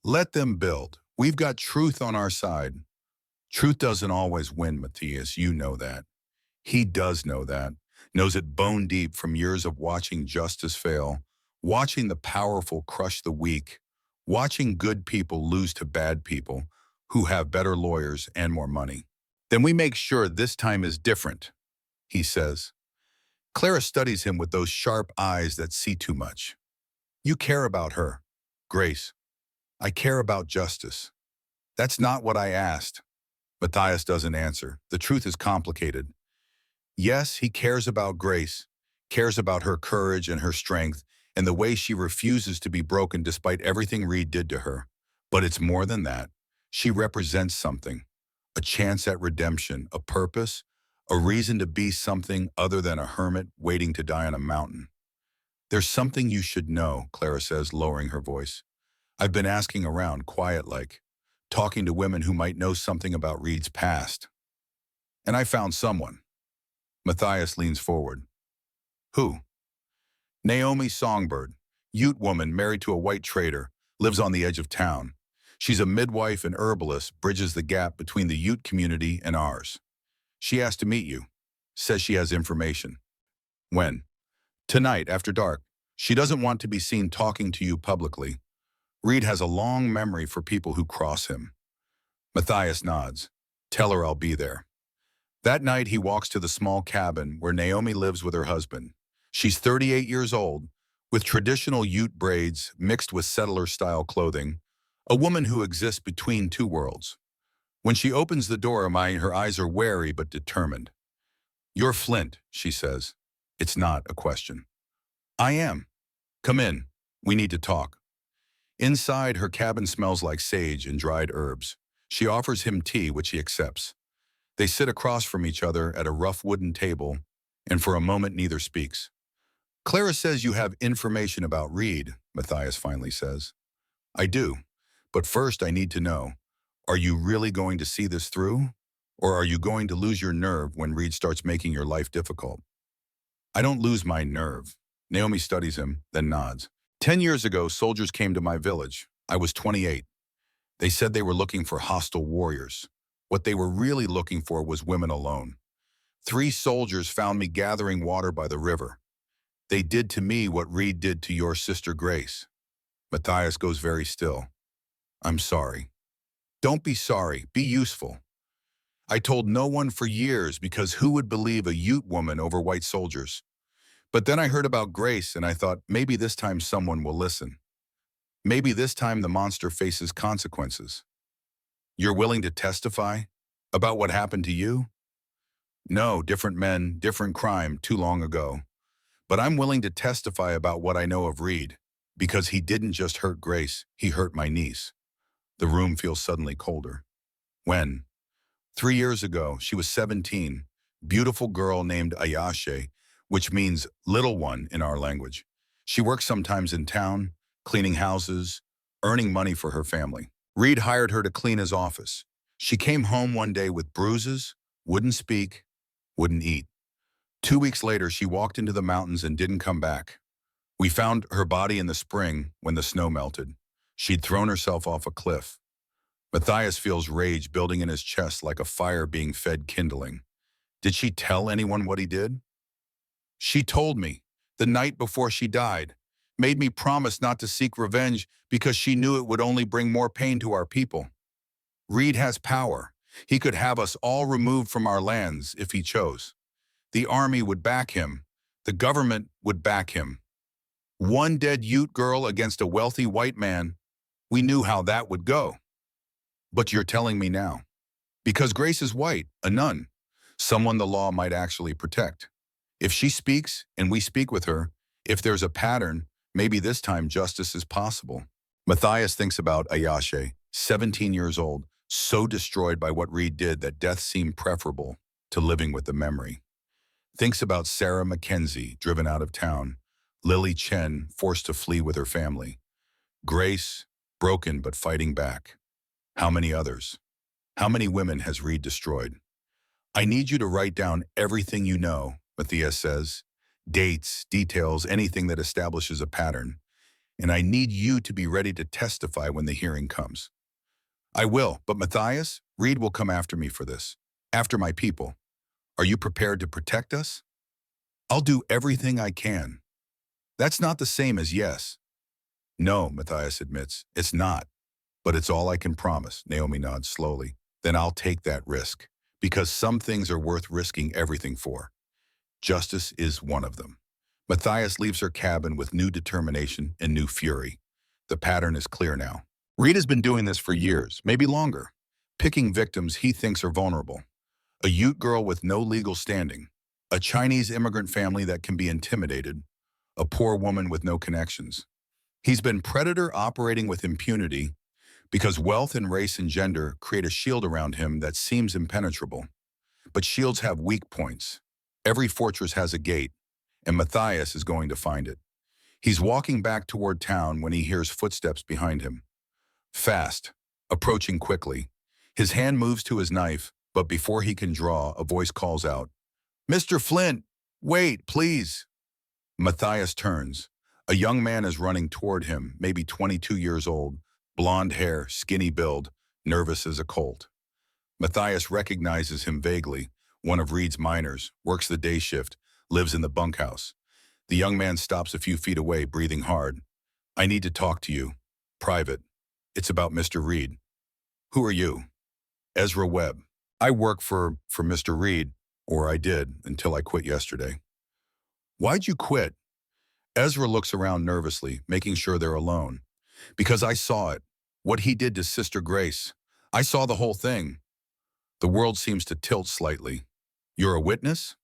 Let them build. We've got truth on our side. Truth doesn't always win, Matthias, you know that. He does know that, knows it bone deep from years of watching justice fail, watching the powerful crush the weak, watching good people lose to bad people who have better lawyers and more money. Then we make sure this time is different, he says. Clara studies him with those sharp eyes that see too much. You care about her, Grace. I care about justice. That's not what I asked. Matthias doesn't answer. The truth is complicated. Yes, he cares about Grace, cares about her courage and her strength, and the way she refuses to be broken despite everything Reed did to her. But it's more than that. She represents something, a chance at redemption, a purpose, a reason to be something other than a hermit waiting to die on a mountain. There's something you should know, Clara says, lowering her voice. I've been asking around, quiet-like, talking to women who might know something about Reed's past. And I found someone. Matthias leans forward. Who? Naomi Songbird, Ute woman married to a white trader, lives on the edge of town. She's a midwife and herbalist, bridges the gap between the Ute community and ours. She asked to meet you. Says she has information. When? Tonight, after dark. She doesn't want to be seen talking to you publicly. Reed has a long memory for people who cross him. Matthias nods. Tell her I'll be there. That night, he walks to the small cabin where Naomi lives with her husband. She's 38 years old, with traditional Ute braids mixed with settler-style clothing, a woman who exists between 2 worlds. When she opens the door, her eyes are wary but determined. You're Flint, she says. It's not a question. I am. Come in. We need to talk. Inside, her cabin smells like sage and dried herbs. She offers him tea, which he accepts. They sit across from each other at a rough wooden table, and for a moment neither speaks. Clara says you have information about Reed, Matthias finally says. I do, but first I need to know, are you really going to see this through? Or are you going to lose your nerve when Reed starts making your life difficult? I don't lose my nerve. Naomi studies him, then nods. 10 years ago, soldiers came to my village. I was 28. They said they were looking for hostile warriors. What they were really looking for was women alone. 3 soldiers found me gathering water by the river. They did to me what Reed did to your sister Grace. Matthias goes very still. I'm sorry. Don't be sorry, be useful. I told no one for years because who would believe a Ute woman over white soldiers? But then I heard about Grace and I thought maybe this time someone will listen. Maybe this time the monster faces consequences. You're willing to testify about what happened to you? No, different men, different crime, too long ago. But I'm willing to testify about what I know of Reed, because he didn't just hurt Grace, he hurt my niece. The room feels suddenly colder. When? 3 years ago, she was 17, beautiful girl named Ayashe, which means little one in our language. She worked sometimes in town, cleaning houses, earning money for her family. Reed hired her to clean his office. She came home one day with bruises, wouldn't speak, wouldn't eat. 2 weeks later, she walked into the mountains and didn't come back. We found her body in the spring when the snow melted. She'd thrown herself off a cliff. Matthias feels rage building in his chest like a fire being fed kindling. Did she tell anyone what he did? She told me, the night before she died, made me promise not to seek revenge because she knew it would only bring more pain to our people. Reed has power. He could have us all removed from our lands if he chose. The army would back him. The government would back him. One dead Ute girl against a wealthy white man. We knew how that would go. But you're telling me now. Because Grace is white, a nun, someone the law might actually protect. If she speaks and we speak with her, if there's a pattern, maybe this time justice is possible. Matthias thinks about Ayashe, 17 years old, so destroyed by what Reed did that death seemed preferable to living with the memory. Thinks about Sarah Mackenzie, driven out of town, Lily Chen, forced to flee with her family, Grace, broken but fighting back. How many others? How many women has Reed destroyed? I need you to write down everything you know, Matthias says. Dates, details, anything that establishes a pattern. And I need you to be ready to testify when the hearing comes. I will, but Matthias, Reed will come after me for this. After my people. Are you prepared to protect us? I'll do everything I can. That's not the same as yes. No, Matthias admits, it's not. But it's all I can promise, Naomi nods slowly. Then I'll take that risk, because some things are worth risking everything for. Justice is one of them. Matthias leaves her cabin with new determination and new fury. The pattern is clear now. Reed has been doing this for years, maybe longer, picking victims he thinks are vulnerable. A Ute girl with no legal standing, a Chinese immigrant family that can be intimidated, a poor woman with no connections. He's been predator operating with impunity because wealth and race and gender create a shield around him that seems impenetrable. But shields have weak points. Every fortress has a gate, and Matthias is going to find it. He's walking back toward town when he hears footsteps behind him. Fast, approaching quickly. His hand moves to his knife, but before he can draw, a voice calls out, "Mr. Flint, wait, please." Matthias turns. A young man is running toward him, maybe 22 years old, blonde hair, skinny build, nervous as a colt. Matthias recognizes him vaguely, one of Reed's miners, works the day shift, lives in the bunkhouse. The young man stops a few feet away, breathing hard. "I need to talk to you. Private. It's about Mr. Reed." "Who are you?" "Ezra Webb. I work for Mr. Reed, or I did until I quit yesterday." "Why'd you quit?" Ezra looks around nervously, making sure they're alone. "Because I saw it. What he did to Sister Grace. I saw the whole thing." The world seems to tilt slightly. "You're a witness?"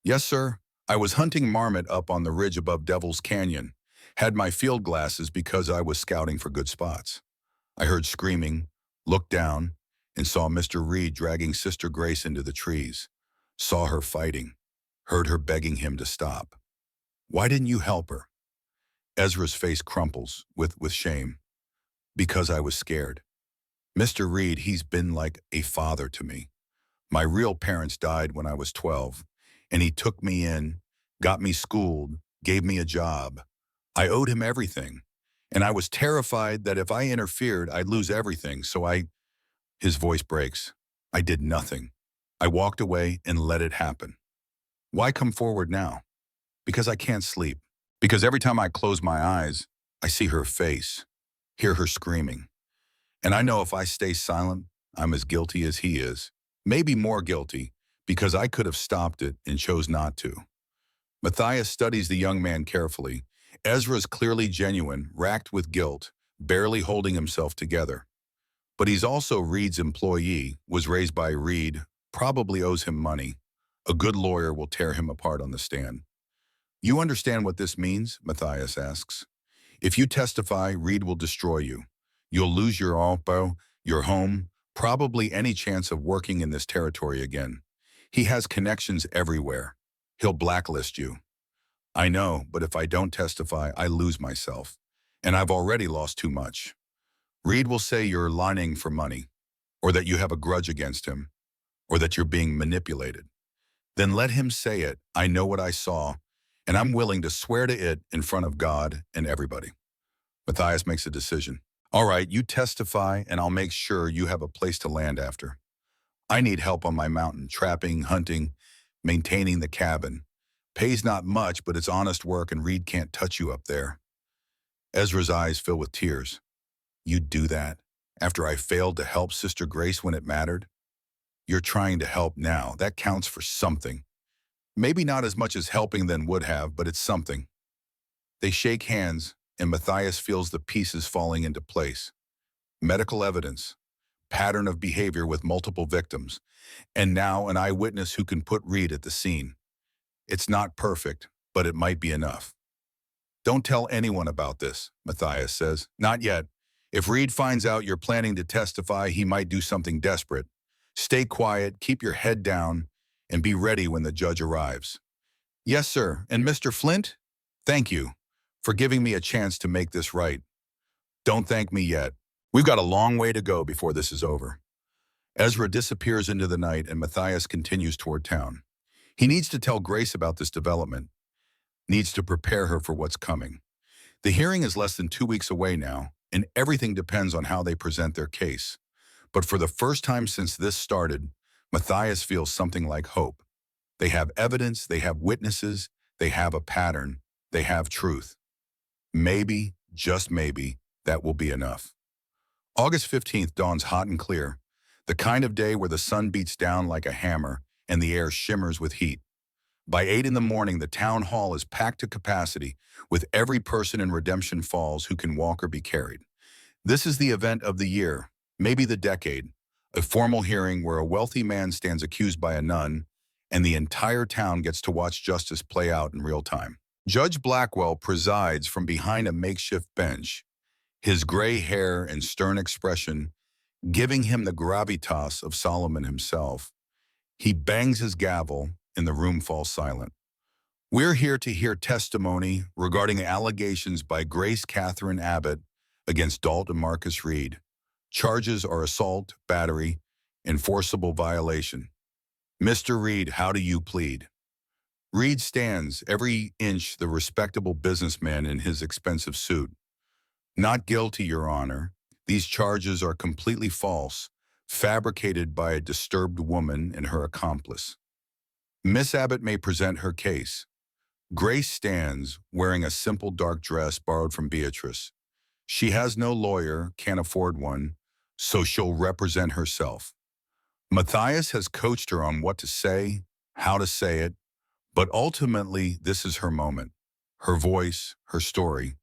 "Yes, sir. I was hunting marmot up on the ridge above Devil's Canyon. Had my field glasses because I was scouting for good spots. I heard screaming, looked down, and saw Mr. Reed dragging Sister Grace into the trees. Saw her fighting. Heard her begging him to stop. Why didn't you help her?" Ezra's face crumples with shame. "Because I was scared. Mr. Reed, he's been like a father to me. My real parents died when I was 12, and he took me in, got me schooled, gave me a job. I owed him everything, and I was terrified that if I interfered, I'd lose everything, so I—" His voice breaks. "I did nothing. I walked away and let it happen." "Why come forward now?" "Because I can't sleep. Because every time I close my eyes, I see her face, hear her screaming. And I know if I stay silent, I'm as guilty as he is. Maybe more guilty, because I could have stopped it and chose not to. Matthias studies the young man carefully. Ezra's clearly genuine, racked with guilt, barely holding himself together. But he's also Reed's employee, was raised by Reed, probably owes him money. A good lawyer will tear him apart on the stand. You understand what this means? Matthias asks. If you testify, Reed will destroy you. You'll lose your auto, your home, probably any chance of working in this territory again. He has connections everywhere. He'll blacklist you. I know, but if I don't testify, I lose myself. And I've already lost too much. Reed will say you're lying for money, or that you have a grudge against him, or that you're being manipulated. Then let him say it. I know what I saw, and I'm willing to swear to it in front of God and everybody. Matthias makes a decision. All right, you testify, and I'll make sure you have a place to land after. I need help on my mountain, trapping, hunting, maintaining the cabin. Pays not much, but it's honest work, and Reed can't touch you up there. Ezra's eyes fill with tears. You'd do that after I failed to help Sister Grace when it mattered? You're trying to help now. That counts for something. Maybe not as much as helping then would have, but it's something. They shake hands, and Matthias feels the pieces falling into place. Medical evidence, pattern of behavior with multiple victims, and now an eyewitness who can put Reed at the scene. It's not perfect, but it might be enough. Don't tell anyone about this, Matthias says. Not yet. If Reed finds out you're planning to testify, he might do something desperate. Stay quiet, keep your head down, and be ready when the judge arrives. Yes, sir. And Mr. Flint? Thank you for giving me a chance to make this right. Don't thank me yet. We've got a long way to go before this is over. Ezra disappears into the night, and Matthias continues toward town. He needs to tell Grace about this development, needs to prepare her for what's coming. The hearing is less than 2 weeks away now, and everything depends on how they present their case. But for the first time since this started, Matthias feels something like hope. They have evidence, they have witnesses, they have a pattern, they have truth. Maybe, just maybe, that will be enough. August 15th dawns hot and clear, the kind of day where the sun beats down like a hammer and the air shimmers with heat. By 8 in the morning, the town hall is packed to capacity with every person in Redemption Falls who can walk or be carried. This is the event of the year, maybe the decade, a formal hearing where a wealthy man stands accused by a nun, and the entire town gets to watch justice play out in real time. Judge Blackwell presides from behind a makeshift bench, his gray hair and stern expression giving him the gravitas of Solomon himself. He bangs his gavel, and the room falls silent. We're here to hear testimony regarding allegations by Grace Catherine Abbott against Dalton Marcus Reed. Charges are assault, battery, and forcible violation. Mr. Reed, how do you plead? Reed stands, every inch the respectable businessman in his expensive suit. Not guilty, Your Honor. These charges are completely false, fabricated by a disturbed woman and her accomplice. Miss Abbott may present her case. Grace stands, wearing a simple dark dress borrowed from Beatrice. She has no lawyer, can't afford one, so she'll represent herself. Matthias has coached her on what to say, how to say it, but ultimately this is her moment. Her voice, her story.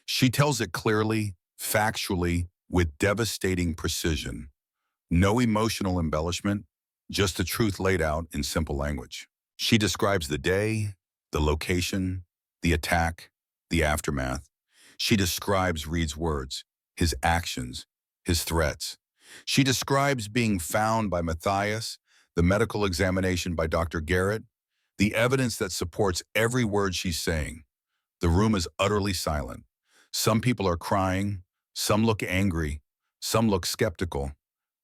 She tells it clearly, factually, with devastating precision. No emotional embellishment, just the truth laid out in simple language. She describes the day, the location, the attack, the aftermath. She describes Reed's words, his actions, his threats. She describes being found by Matthias, the medical examination by Dr. Garrett, the evidence that supports every word she's saying. The room is utterly silent. Some people are crying, some look angry, some look skeptical,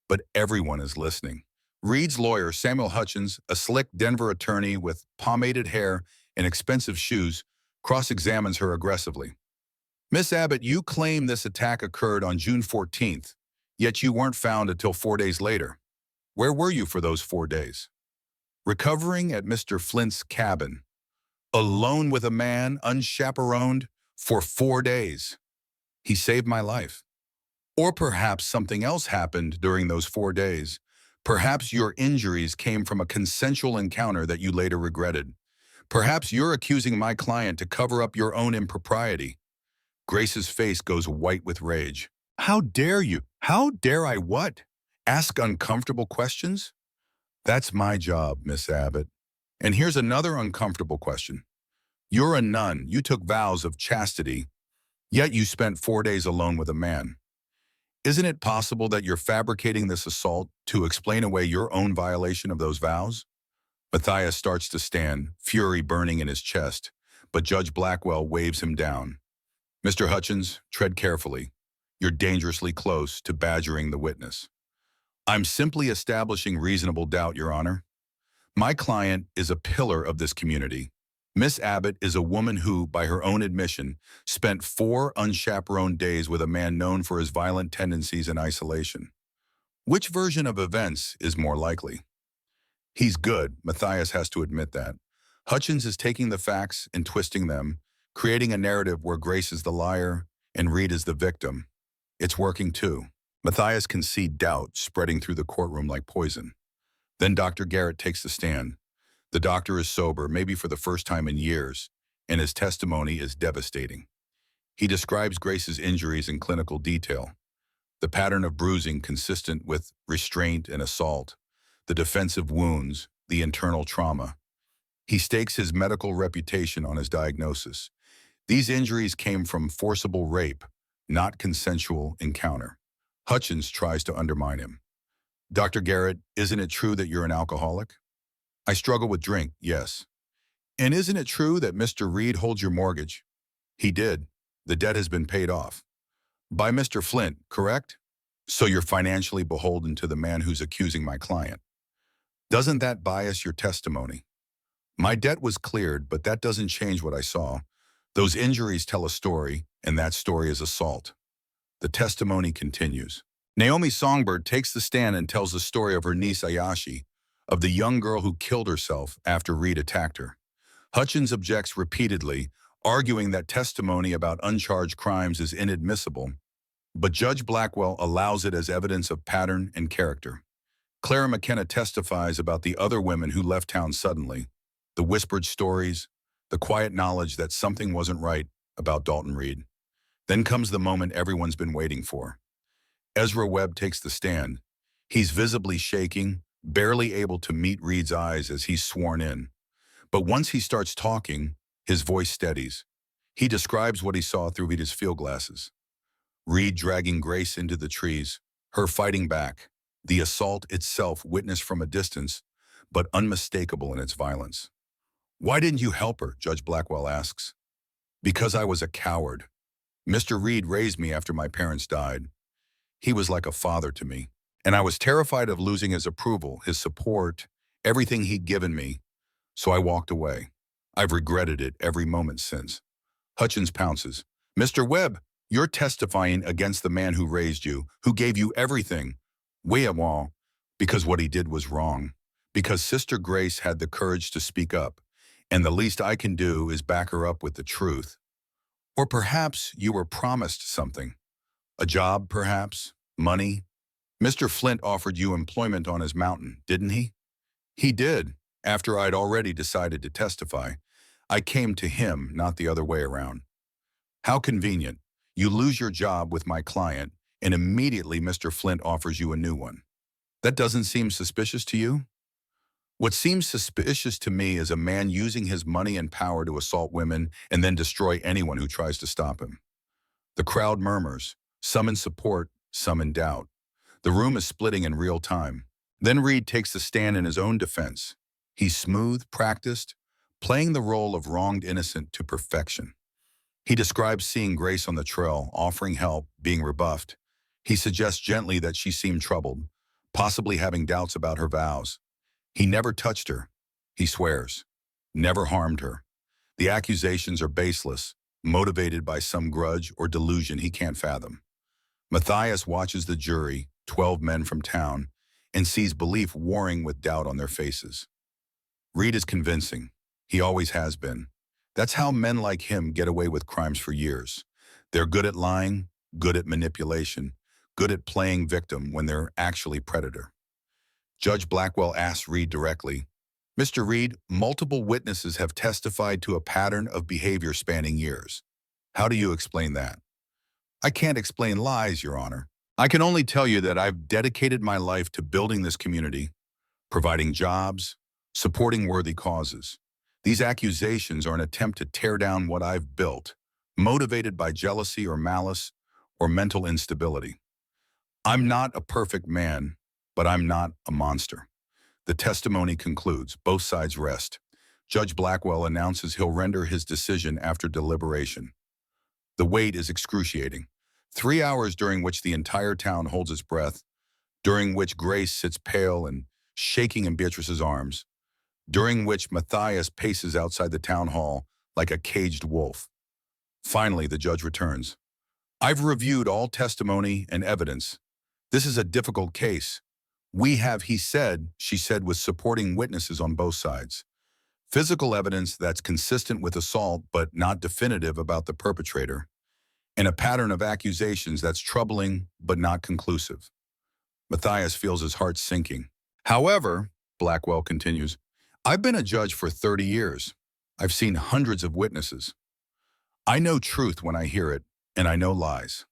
but everyone is listening. Reed's lawyer, Samuel Hutchins, a slick Denver attorney with pomaded hair and expensive shoes, cross-examines her aggressively. Miss Abbott, you claim this attack occurred on June 14th, yet you weren't found until 4 days later. Where were you for those 4 days? Recovering at Mr. Flint's cabin. Alone with a man, unchaperoned, for 4 days. He saved my life. Or perhaps something else happened during those 4 days. Perhaps your injuries came from a consensual encounter that you later regretted. Perhaps you're accusing my client to cover up your own impropriety. Grace's face goes white with rage. How dare you? How dare I what? Ask uncomfortable questions? That's my job, Miss Abbott. And here's another uncomfortable question. You're a nun. You took vows of chastity, yet you spent 4 days alone with a man. Isn't it possible that you're fabricating this assault to explain away your own violation of those vows? Matthias starts to stand, fury burning in his chest, but Judge Blackwell waves him down. Mr. Hutchins, tread carefully. You're dangerously close to badgering the witness. I'm simply establishing reasonable doubt, Your Honor. My client is a pillar of this community. Miss Abbott is a woman who, by her own admission, spent 4 unchaperoned days with a man known for his violent tendencies and isolation. Which version of events is more likely? He's good, Matthias has to admit that. Hutchins is taking the facts and twisting them, creating a narrative where Grace is the liar and Reed is the victim. It's working too. Matthias can see doubt spreading through the courtroom like poison. Then Dr. Garrett takes the stand. The doctor is sober, maybe for the first time in years, and his testimony is devastating. He describes Grace's injuries in clinical detail. The pattern of bruising consistent with restraint and assault, the defensive wounds, the internal trauma. He stakes his medical reputation on his diagnosis. These injuries came from forcible rape, not consensual encounter. Hutchins tries to undermine him. Dr. Garrett, isn't it true that you're an alcoholic? I struggle with drink, yes. And isn't it true that Mr. Reed holds your mortgage? He did. The debt has been paid off. By Mr. Flint, correct? So you're financially beholden to the man who's accusing my client. Doesn't that bias your testimony? My debt was cleared, but that doesn't change what I saw. Those injuries tell a story, and that story is assault. The testimony continues. Naomi Songbird takes the stand and tells the story of her niece Ayashi, of the young girl who killed herself after Reed attacked her. Hutchins objects repeatedly, arguing that testimony about uncharged crimes is inadmissible, but Judge Blackwell allows it as evidence of pattern and character. Clara McKenna testifies about the other women who left town suddenly, the whispered stories, the quiet knowledge that something wasn't right about Dalton Reed. Then comes the moment everyone's been waiting for. Ezra Webb takes the stand. He's visibly shaking, barely able to meet Reed's eyes as he's sworn in. But once he starts talking, his voice steadies. He describes what he saw through Reed's field glasses. Reed dragging Grace into the trees, her fighting back, the assault itself witnessed from a distance, but unmistakable in its violence. Why didn't you help her? Judge Blackwell asks. Because I was a coward. Mr. Reed raised me after my parents died. He was like a father to me, and I was terrified of losing his approval, his support, everything he'd given me, so I walked away. I've regretted it every moment since. Hutchins pounces. Mr. Webb, you're testifying against the man who raised you, who gave you everything. Oui, moi, because what he did was wrong, because Sister Grace had the courage to speak up, and the least I can do is back her up with the truth. Or perhaps you were promised something. A job, perhaps? Money? Mr. Flint offered you employment on his mountain, didn't he? He did, after I'd already decided to testify. I came to him, not the other way around. How convenient. You lose your job with my client, and immediately Mr. Flint offers you a new one. That doesn't seem suspicious to you? What seems suspicious to me is a man using his money and power to assault women and then destroy anyone who tries to stop him. The crowd murmurs, some in support, some in doubt. The room is splitting in real time. Then Reed takes the stand in his own defense. He's smooth, practiced, playing the role of wronged innocent to perfection. He describes seeing Grace on the trail, offering help, being rebuffed. He suggests gently that she seemed troubled, possibly having doubts about her vows. He never touched her, he swears, never harmed her. The accusations are baseless, motivated by some grudge or delusion he can't fathom. Matthias watches the jury, 12 men from town, and sees belief warring with doubt on their faces. Reed is convincing. He always has been. That's how men like him get away with crimes for years. They're good at lying, good at manipulation, good at playing victim when they're actually predator. Judge Blackwell asks Reed directly, Mr. Reed, multiple witnesses have testified to a pattern of behavior spanning years. How do you explain that? I can't explain lies, Your Honor. I can only tell you that I've dedicated my life to building this community, providing jobs, supporting worthy causes. These accusations are an attempt to tear down what I've built, motivated by jealousy or malice or mental instability. I'm not a perfect man, but I'm not a monster. The testimony concludes. Both sides rest. Judge Blackwell announces he'll render his decision after deliberation. The wait is excruciating. 3 hours during which the entire town holds its breath, during which Grace sits pale and shaking in Beatrice's arms, during which Matthias paces outside the town hall like a caged wolf. Finally, the judge returns. I've reviewed all testimony and evidence. This is a difficult case. We have, he said, she said, with supporting witnesses on both sides. Physical evidence that's consistent with assault but not definitive about the perpetrator, and a pattern of accusations that's troubling but not conclusive. Matthias feels his heart sinking. However, Blackwell continues, I've been a judge for 30 years. I've seen hundreds of witnesses. I know truth when I hear it, and I know lies.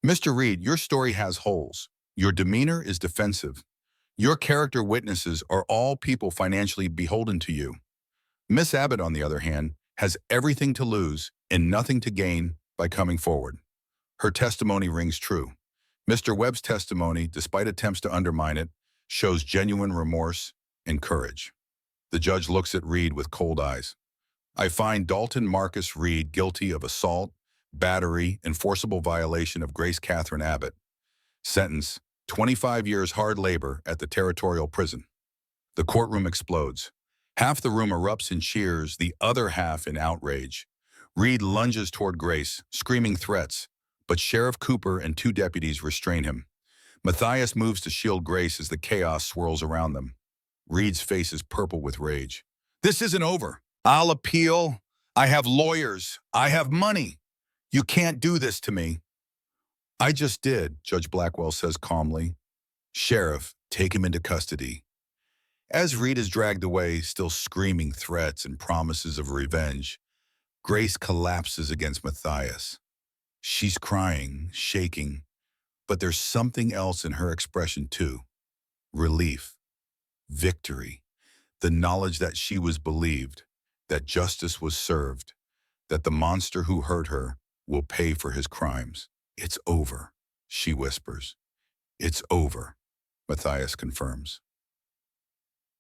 Mr. Reed, your story has holes. Your demeanor is defensive. Your character witnesses are all people financially beholden to you. Miss Abbott, on the other hand, has everything to lose and nothing to gain by coming forward. Her testimony rings true. Mr. Webb's testimony, despite attempts to undermine it, shows genuine remorse and courage. The judge looks at Reed with cold eyes. I find Dalton Marcus Reed guilty of assault, battery, and forcible violation of Grace Catherine Abbott. Sentence, 25 years hard labor at the territorial prison. The courtroom explodes. Half the room erupts in cheers, the other half in outrage. Reed lunges toward Grace, screaming threats, but Sheriff Cooper and 2 deputies restrain him. Matthias moves to shield Grace as the chaos swirls around them. Reed's face is purple with rage. This isn't over. I'll appeal. I have lawyers. I have money. You can't do this to me. I just did, Judge Blackwell says calmly. Sheriff, take him into custody. As Reed is dragged away, still screaming threats and promises of revenge, Grace collapses against Matthias. She's crying, shaking, but there's something else in her expression too. Relief, victory, the knowledge that she was believed, that justice was served, that the monster who hurt her will pay for his crimes. It's over, she whispers. It's over, Matthias confirms.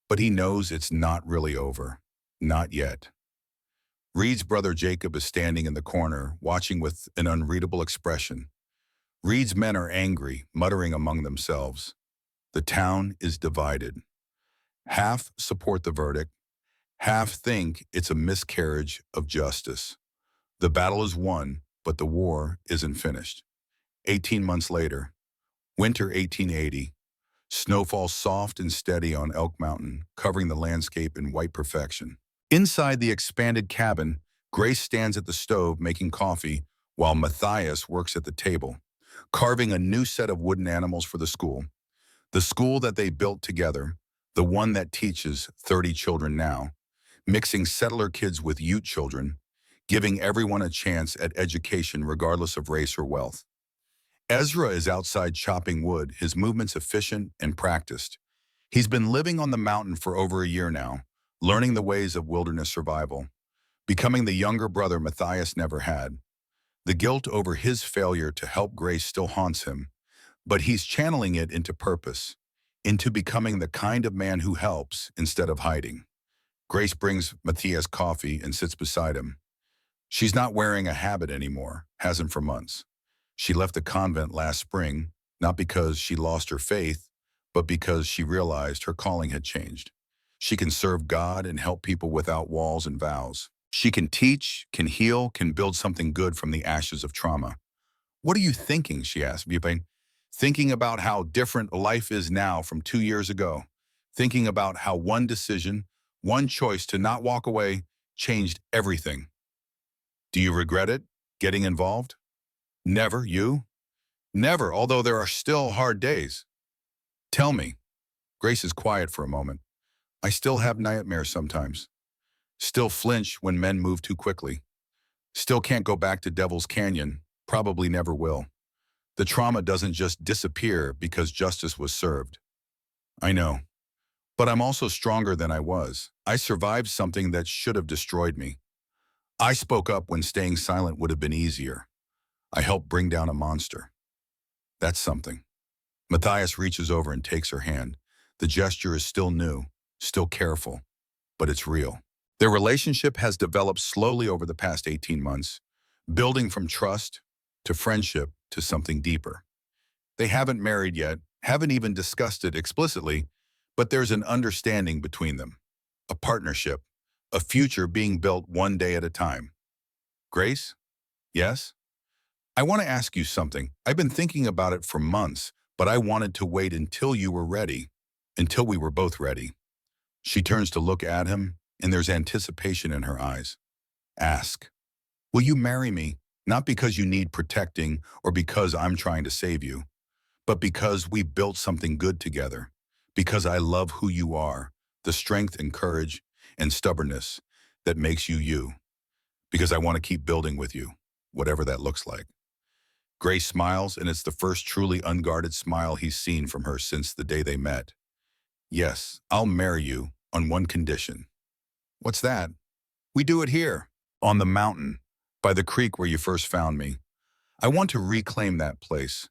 But he knows it's not really over. Not yet. Reed's brother Jacob is standing in the corner, watching with an unreadable expression. Reed's men are angry, muttering among themselves. The town is divided. Half support the verdict, half think it's a miscarriage of justice. The battle is won, but the war isn't finished. 18 months later, winter 1880, snow falls soft and steady on Elk Mountain, covering the landscape in white perfection. Inside the expanded cabin, Grace stands at the stove making coffee while Matthias works at the table, carving a new set of wooden animals for the school that they built together, the one that teaches 30 children now, mixing settler kids with Ute children, giving everyone a chance at education regardless of race or wealth. Ezra is outside chopping wood, his movements efficient and practiced. He's been living on the mountain for over a year now, learning the ways of wilderness survival, becoming the younger brother Matthias never had. The guilt over his failure to help Grace still haunts him, but he's channeling it into purpose, into becoming the kind of man who helps instead of hiding. Grace brings Matthias coffee and sits beside him. She's not wearing a habit anymore, hasn't for months. She left the convent last spring, not because she lost her faith, but because she realized her calling had changed. She can serve God and help people without walls and vows. She can teach, can heal, can build something good from the ashes of trauma. What are you thinking, she asked. Have you been thinking about how different life is now from 2 years ago? Thinking about how one decision, one choice to not walk away changed everything. Do you regret it, getting involved? Never, you? Never, although there are still hard days. Tell me. Grace is quiet for a moment. I still have nightmares sometimes. Still flinch when men move too quickly. Still can't go back to Devil's Canyon. Probably never will. The trauma doesn't just disappear because justice was served. I know. But I'm also stronger than I was. I survived something that should have destroyed me. I spoke up when staying silent would have been easier. I helped bring down a monster. That's something. Matthias reaches over and takes her hand. The gesture is still new, still careful, but it's real. Their relationship has developed slowly over the past 18 months, building from trust to friendship to something deeper. They haven't married yet, haven't even discussed it explicitly, but there's an understanding between them, a partnership, a future being built one day at a time. Grace? Yes? I want to ask you something. I've been thinking about it for months, but I wanted to wait until you were ready, until we were both ready. She turns to look at him, and there's anticipation in her eyes. Ask, will you marry me? Not because you need protecting or because I'm trying to save you, but because we built something good together, because I love who you are, the strength and courage and stubbornness that makes you you, because I want to keep building with you, whatever that looks like. Grace smiles, and it's the first truly unguarded smile he's seen from her since the day they met. Yes, I'll marry you on one condition. What's that? We do it here, on the mountain, by the creek where you first found me. I want to reclaim that place,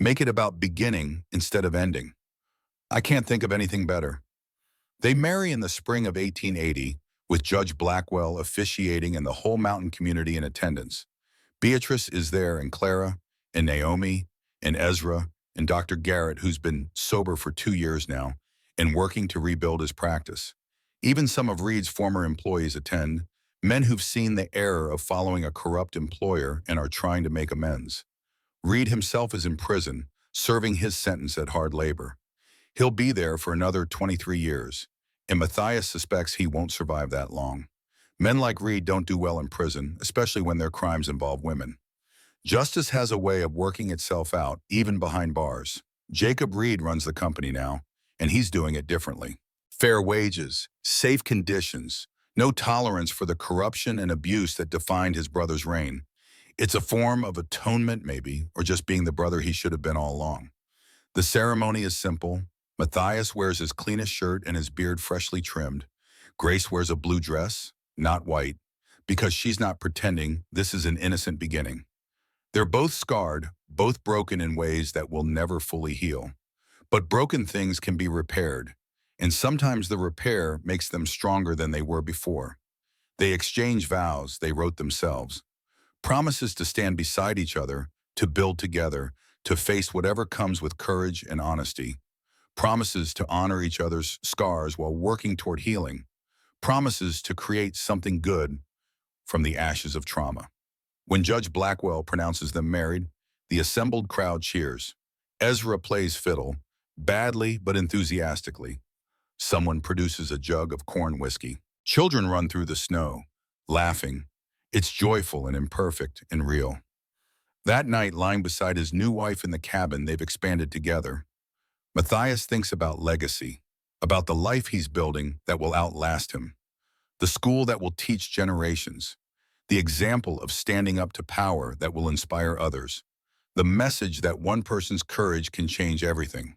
make it about beginning instead of ending. I can't think of anything better. They marry in the spring of 1880, with Judge Blackwell officiating and the whole mountain community in attendance. Beatrice is there, and Clara, and Naomi, and Ezra, and Dr. Garrett, who's been sober for 2 years now, and working to rebuild his practice. Even some of Reed's former employees attend, men who've seen the error of following a corrupt employer and are trying to make amends. Reed himself is in prison, serving his sentence at hard labor. He'll be there for another 23 years, and Matthias suspects he won't survive that long. Men like Reed don't do well in prison, especially when their crimes involve women. Justice has a way of working itself out, even behind bars. Jacob Reed runs the company now, and he's doing it differently. Fair wages, safe conditions, no tolerance for the corruption and abuse that defined his brother's reign. It's a form of atonement, maybe, or just being the brother he should have been all along. The ceremony is simple. Matthias wears his cleanest shirt and his beard freshly trimmed. Grace wears a blue dress, not white, because she's not pretending this is an innocent beginning. They're both scarred, both broken in ways that will never fully heal. But broken things can be repaired, and sometimes the repair makes them stronger than they were before. They exchange vows they wrote themselves, promises to stand beside each other, to build together, to face whatever comes with courage and honesty, promises to honor each other's scars while working toward healing, promises to create something good from the ashes of trauma. When Judge Blackwell pronounces them married, the assembled crowd cheers. Ezra plays fiddle, badly but enthusiastically. Someone produces a jug of corn whiskey. Children run through the snow, laughing. It's joyful and imperfect and real. That night, lying beside his new wife in the cabin they've expanded together, Matthias thinks about legacy, about the life he's building that will outlast him, the school that will teach generations, the example of standing up to power that will inspire others, the message that one person's courage can change everything.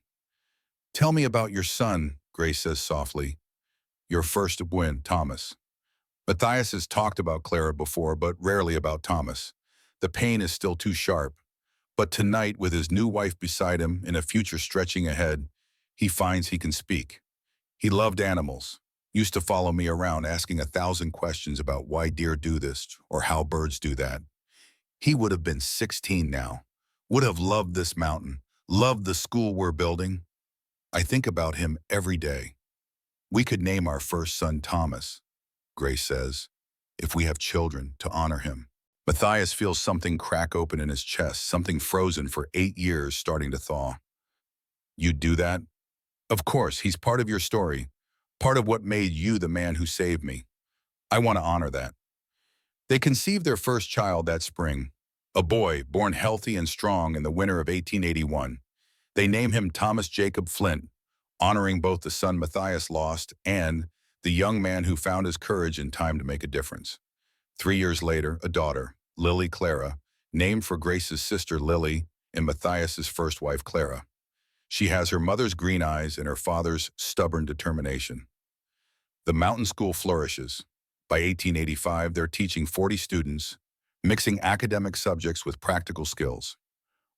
Tell me about your son, Grace says softly. Your first win, Thomas. Matthias has talked about Clara before, but rarely about Thomas. The pain is still too sharp. But tonight, with his new wife beside him and a future stretching ahead, he finds he can speak. He loved animals, used to follow me around asking 1,000 questions about why deer do this or how birds do that. He would have been 16 now, would have loved this mountain, loved the school we're building. I think about him every day. We could name our first son Thomas, Grace says, if we have children, to honor him. Matthias feels something crack open in his chest, something frozen for 8 years starting to thaw. You'd do that? Of course, he's part of your story, part of what made you the man who saved me. I want to honor that. They conceived their first child that spring. a boy born healthy and strong in the winter of 1881. They name him Thomas Jacob Flint, honoring both the son Matthias lost and the young man who found his courage in time to make a difference. 3 years later, a daughter, Lily Clara, named for Grace's sister Lily and Matthias's first wife Clara. She has her mother's green eyes and her father's stubborn determination. The mountain school flourishes. By 1885, they're teaching 40 students, mixing academic subjects with practical skills,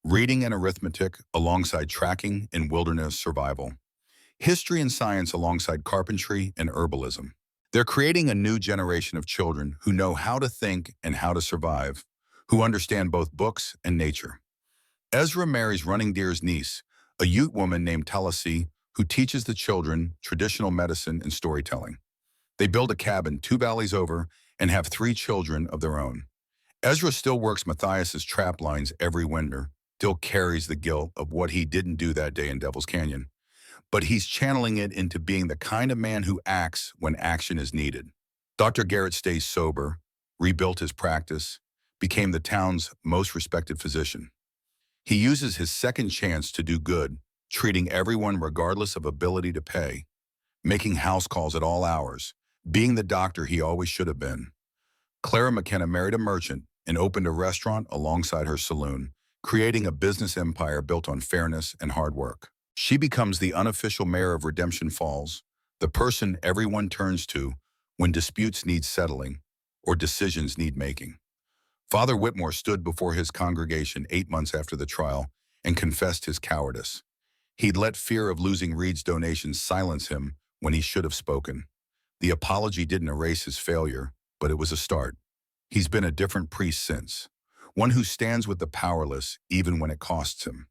reading and arithmetic alongside tracking and wilderness survival, history and science alongside carpentry and herbalism. They're creating a new generation of children who know how to think and how to survive, who understand both books and nature. Ezra marries Running Deer's niece, a Ute woman named Talasi, who teaches the children traditional medicine and storytelling. They build a cabin 2 valleys over and have 3 children of their own. Ezra still works Matthias's trap lines every winter, still carries the guilt of what he didn't do that day in Devil's Canyon, but he's channeling it into being the kind of man who acts when action is needed. Dr. Garrett stays sober, rebuilt his practice, became the town's most respected physician. He uses his second chance to do good, treating everyone regardless of ability to pay, making house calls at all hours, being the doctor he always should have been. Clara McKenna married a merchant and opened a restaurant alongside her saloon, creating a business empire built on fairness and hard work. She becomes the unofficial mayor of Redemption Falls, the person everyone turns to when disputes need settling or decisions need making. Father Whitmore stood before his congregation 8 months after the trial and confessed his cowardice. He'd let fear of losing Reed's donations silence him when he should have spoken. The apology didn't erase his failure, but it was a start. He's been a different priest since, one who stands with the powerless even when it costs him.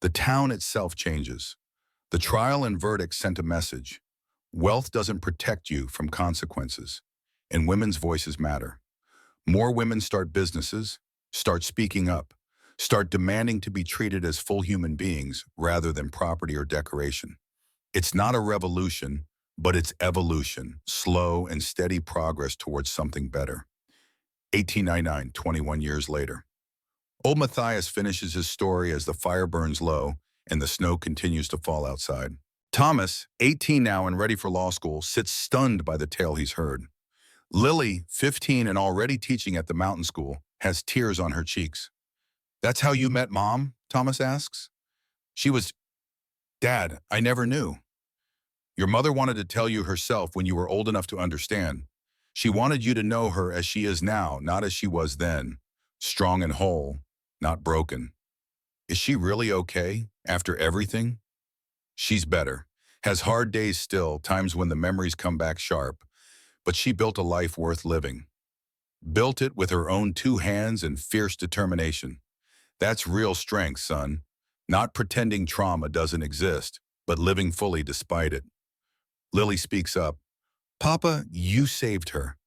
The town itself changes. The trial and verdict sent a message. Wealth doesn't protect you from consequences, and women's voices matter. More women start businesses, start speaking up, start demanding to be treated as full human beings rather than property or decoration. It's not a revolution, but it's evolution, slow and steady progress towards something better. 1899, 21 years later. Old Matthias finishes his story as the fire burns low and the snow continues to fall outside. Thomas, 18 now and ready for law school, sits stunned by the tale he's heard. Lily, 15 and already teaching at the mountain school, has tears on her cheeks. "That's how you met Mom?" Thomas asks. She was, "Dad, I never knew. Your mother wanted to tell you herself when you were old enough to understand. She wanted you to know her as she is now, not as she was then. Strong and whole, not broken. Is she really okay after everything?" "She's better. Has hard days still, times when the memories come back sharp. But she built a life worth living. Built it with her own 2 hands and fierce determination. That's real strength, son. Not pretending trauma doesn't exist, but living fully despite it." Lily speaks up. "Papa, you saved her."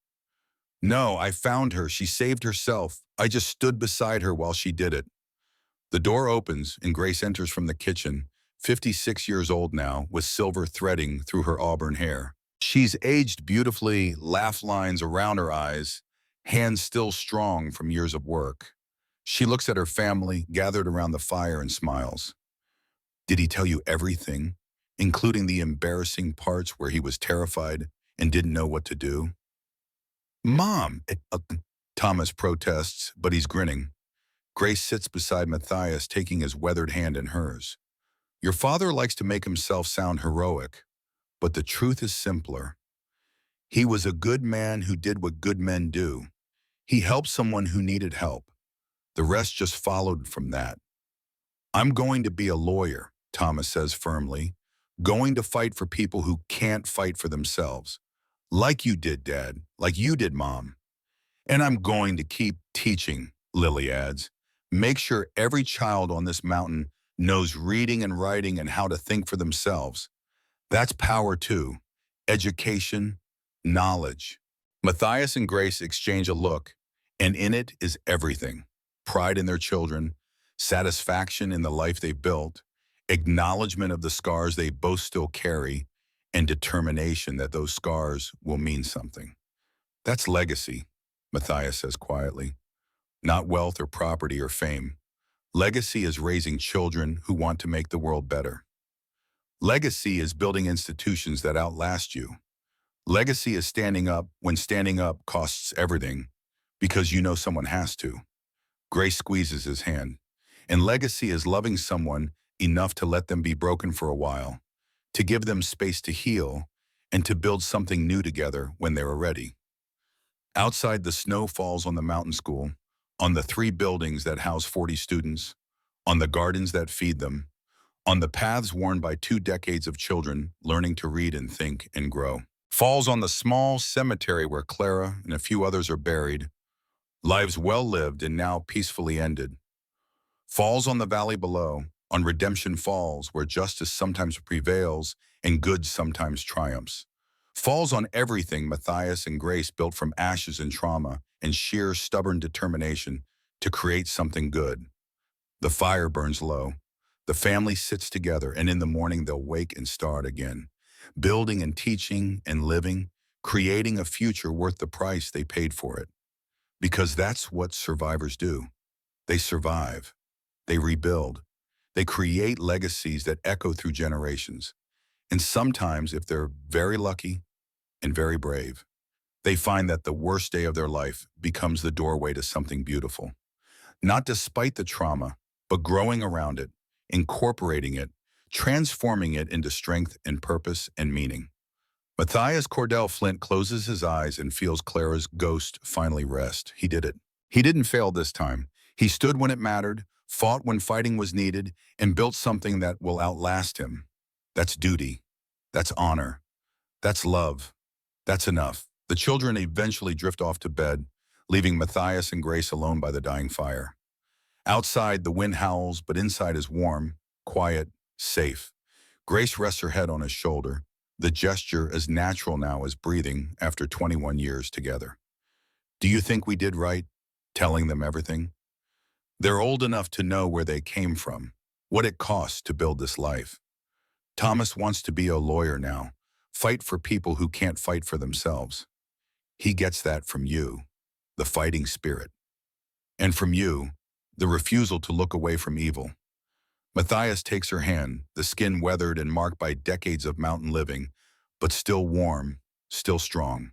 "No, I found her. She saved herself. I just stood beside her while she did it." The door opens and Grace enters from the kitchen, 56 years old now, with silver threading through her auburn hair. She's aged beautifully, laugh lines around her eyes, hands still strong from years of work. She looks at her family, gathered around the fire, and smiles. "Did he tell you everything, including the embarrassing parts where he was terrified and didn't know what to do?" "Mom!" Thomas protests, but he's grinning. Grace sits beside Matthias, taking his weathered hand in hers. "Your father likes to make himself sound heroic, but the truth is simpler. He was a good man who did what good men do. He helped someone who needed help. The rest just followed from that." "I'm going to be a lawyer," Thomas says firmly, "going to fight for people who can't fight for themselves. Like you did, Dad, like you did, Mom. And I'm going to keep teaching," Lily adds. "Make sure every child on this mountain knows reading and writing and how to think for themselves. That's power too. Education, knowledge." Matthias and Grace exchange a look, and in it is everything. Pride in their children, satisfaction in the life they've built, acknowledgement of the scars they both still carry, and determination that those scars will mean something. "That's legacy," Matthias says quietly. not wealth or property or fame. Legacy is raising children who want to make the world better. Legacy is building institutions that outlast you. Legacy is standing up when standing up costs everything, because you know someone has to. Grace squeezes his hand. And legacy is loving someone enough to let them be broken for a while, to give them space to heal, and to build something new together when they are ready. Outside, the snow falls on the mountain school, on the 3 buildings that house 40 students, on the gardens that feed them, on the paths worn by 2 decades of children learning to read and think and grow. Falls on the small cemetery where Clara and a few others are buried, lives well lived and now peacefully ended. Falls on the valley below, on Redemption Falls, where justice sometimes prevails and good sometimes triumphs. Falls on everything Matthias and Grace built from ashes and trauma and sheer stubborn determination to create something good. The fire burns low. The family sits together, and in the morning they'll wake and start again, building and teaching and living, creating a future worth the price they paid for it. Because that's what survivors do. They survive. They rebuild. They create legacies that echo through generations. And sometimes, if they're very lucky and very brave, they find that the worst day of their life becomes the doorway to something beautiful. Not despite the trauma, but growing around it, incorporating it, transforming it into strength and purpose and meaning. Matthias Cordell Flint closes his eyes and feels Clara's ghost finally rest. He did it. He didn't fail this time. He stood when it mattered, fought when fighting was needed, and built something that will outlast him. That's duty. That's honor. That's love. That's enough. The children eventually drift off to bed, leaving Matthias and Grace alone by the dying fire. Outside, the wind howls, but inside is warm, quiet, safe. Grace rests her head on his shoulder, the gesture as natural now as breathing after 21 years together. Do you think we did right, telling them everything? They're old enough to know where they came from, what it costs to build this life. Thomas wants to be a lawyer now, fight for people who can't fight for themselves. He gets that from you, the fighting spirit. And from you, the refusal to look away from evil. Matthias takes her hand, the skin weathered and marked by decades of mountain living, but still warm, still strong.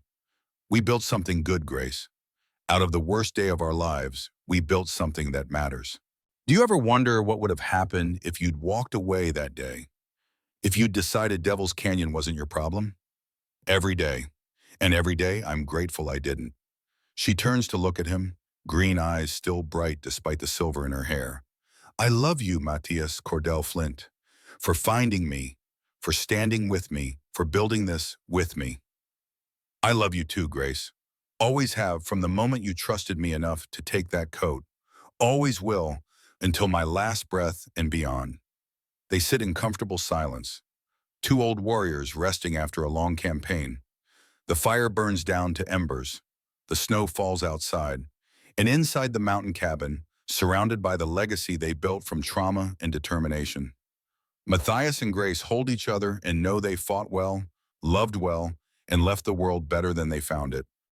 We built something good, Grace. Out of the worst day of our lives, we built something that matters. Do you ever wonder what would have happened if you'd walked away that day? If you'd decided Devil's Canyon wasn't your problem? Every day. And every day, I'm grateful I didn't. She turns to look at him, green eyes still bright despite the silver in her hair. I love you, Matthias Cordell Flint, for finding me, for standing with me, for building this with me. I love you too, Grace. Always have from the moment you trusted me enough to take that coat. Always will, until my last breath and beyond. They sit in comfortable silence, 2 old warriors resting after a long campaign. The fire burns down to embers. The snow falls outside. And inside the mountain cabin, surrounded by the legacy they built from trauma and determination. Matthias and Grace hold each other and know they fought well, loved well, and left the world better than they found it.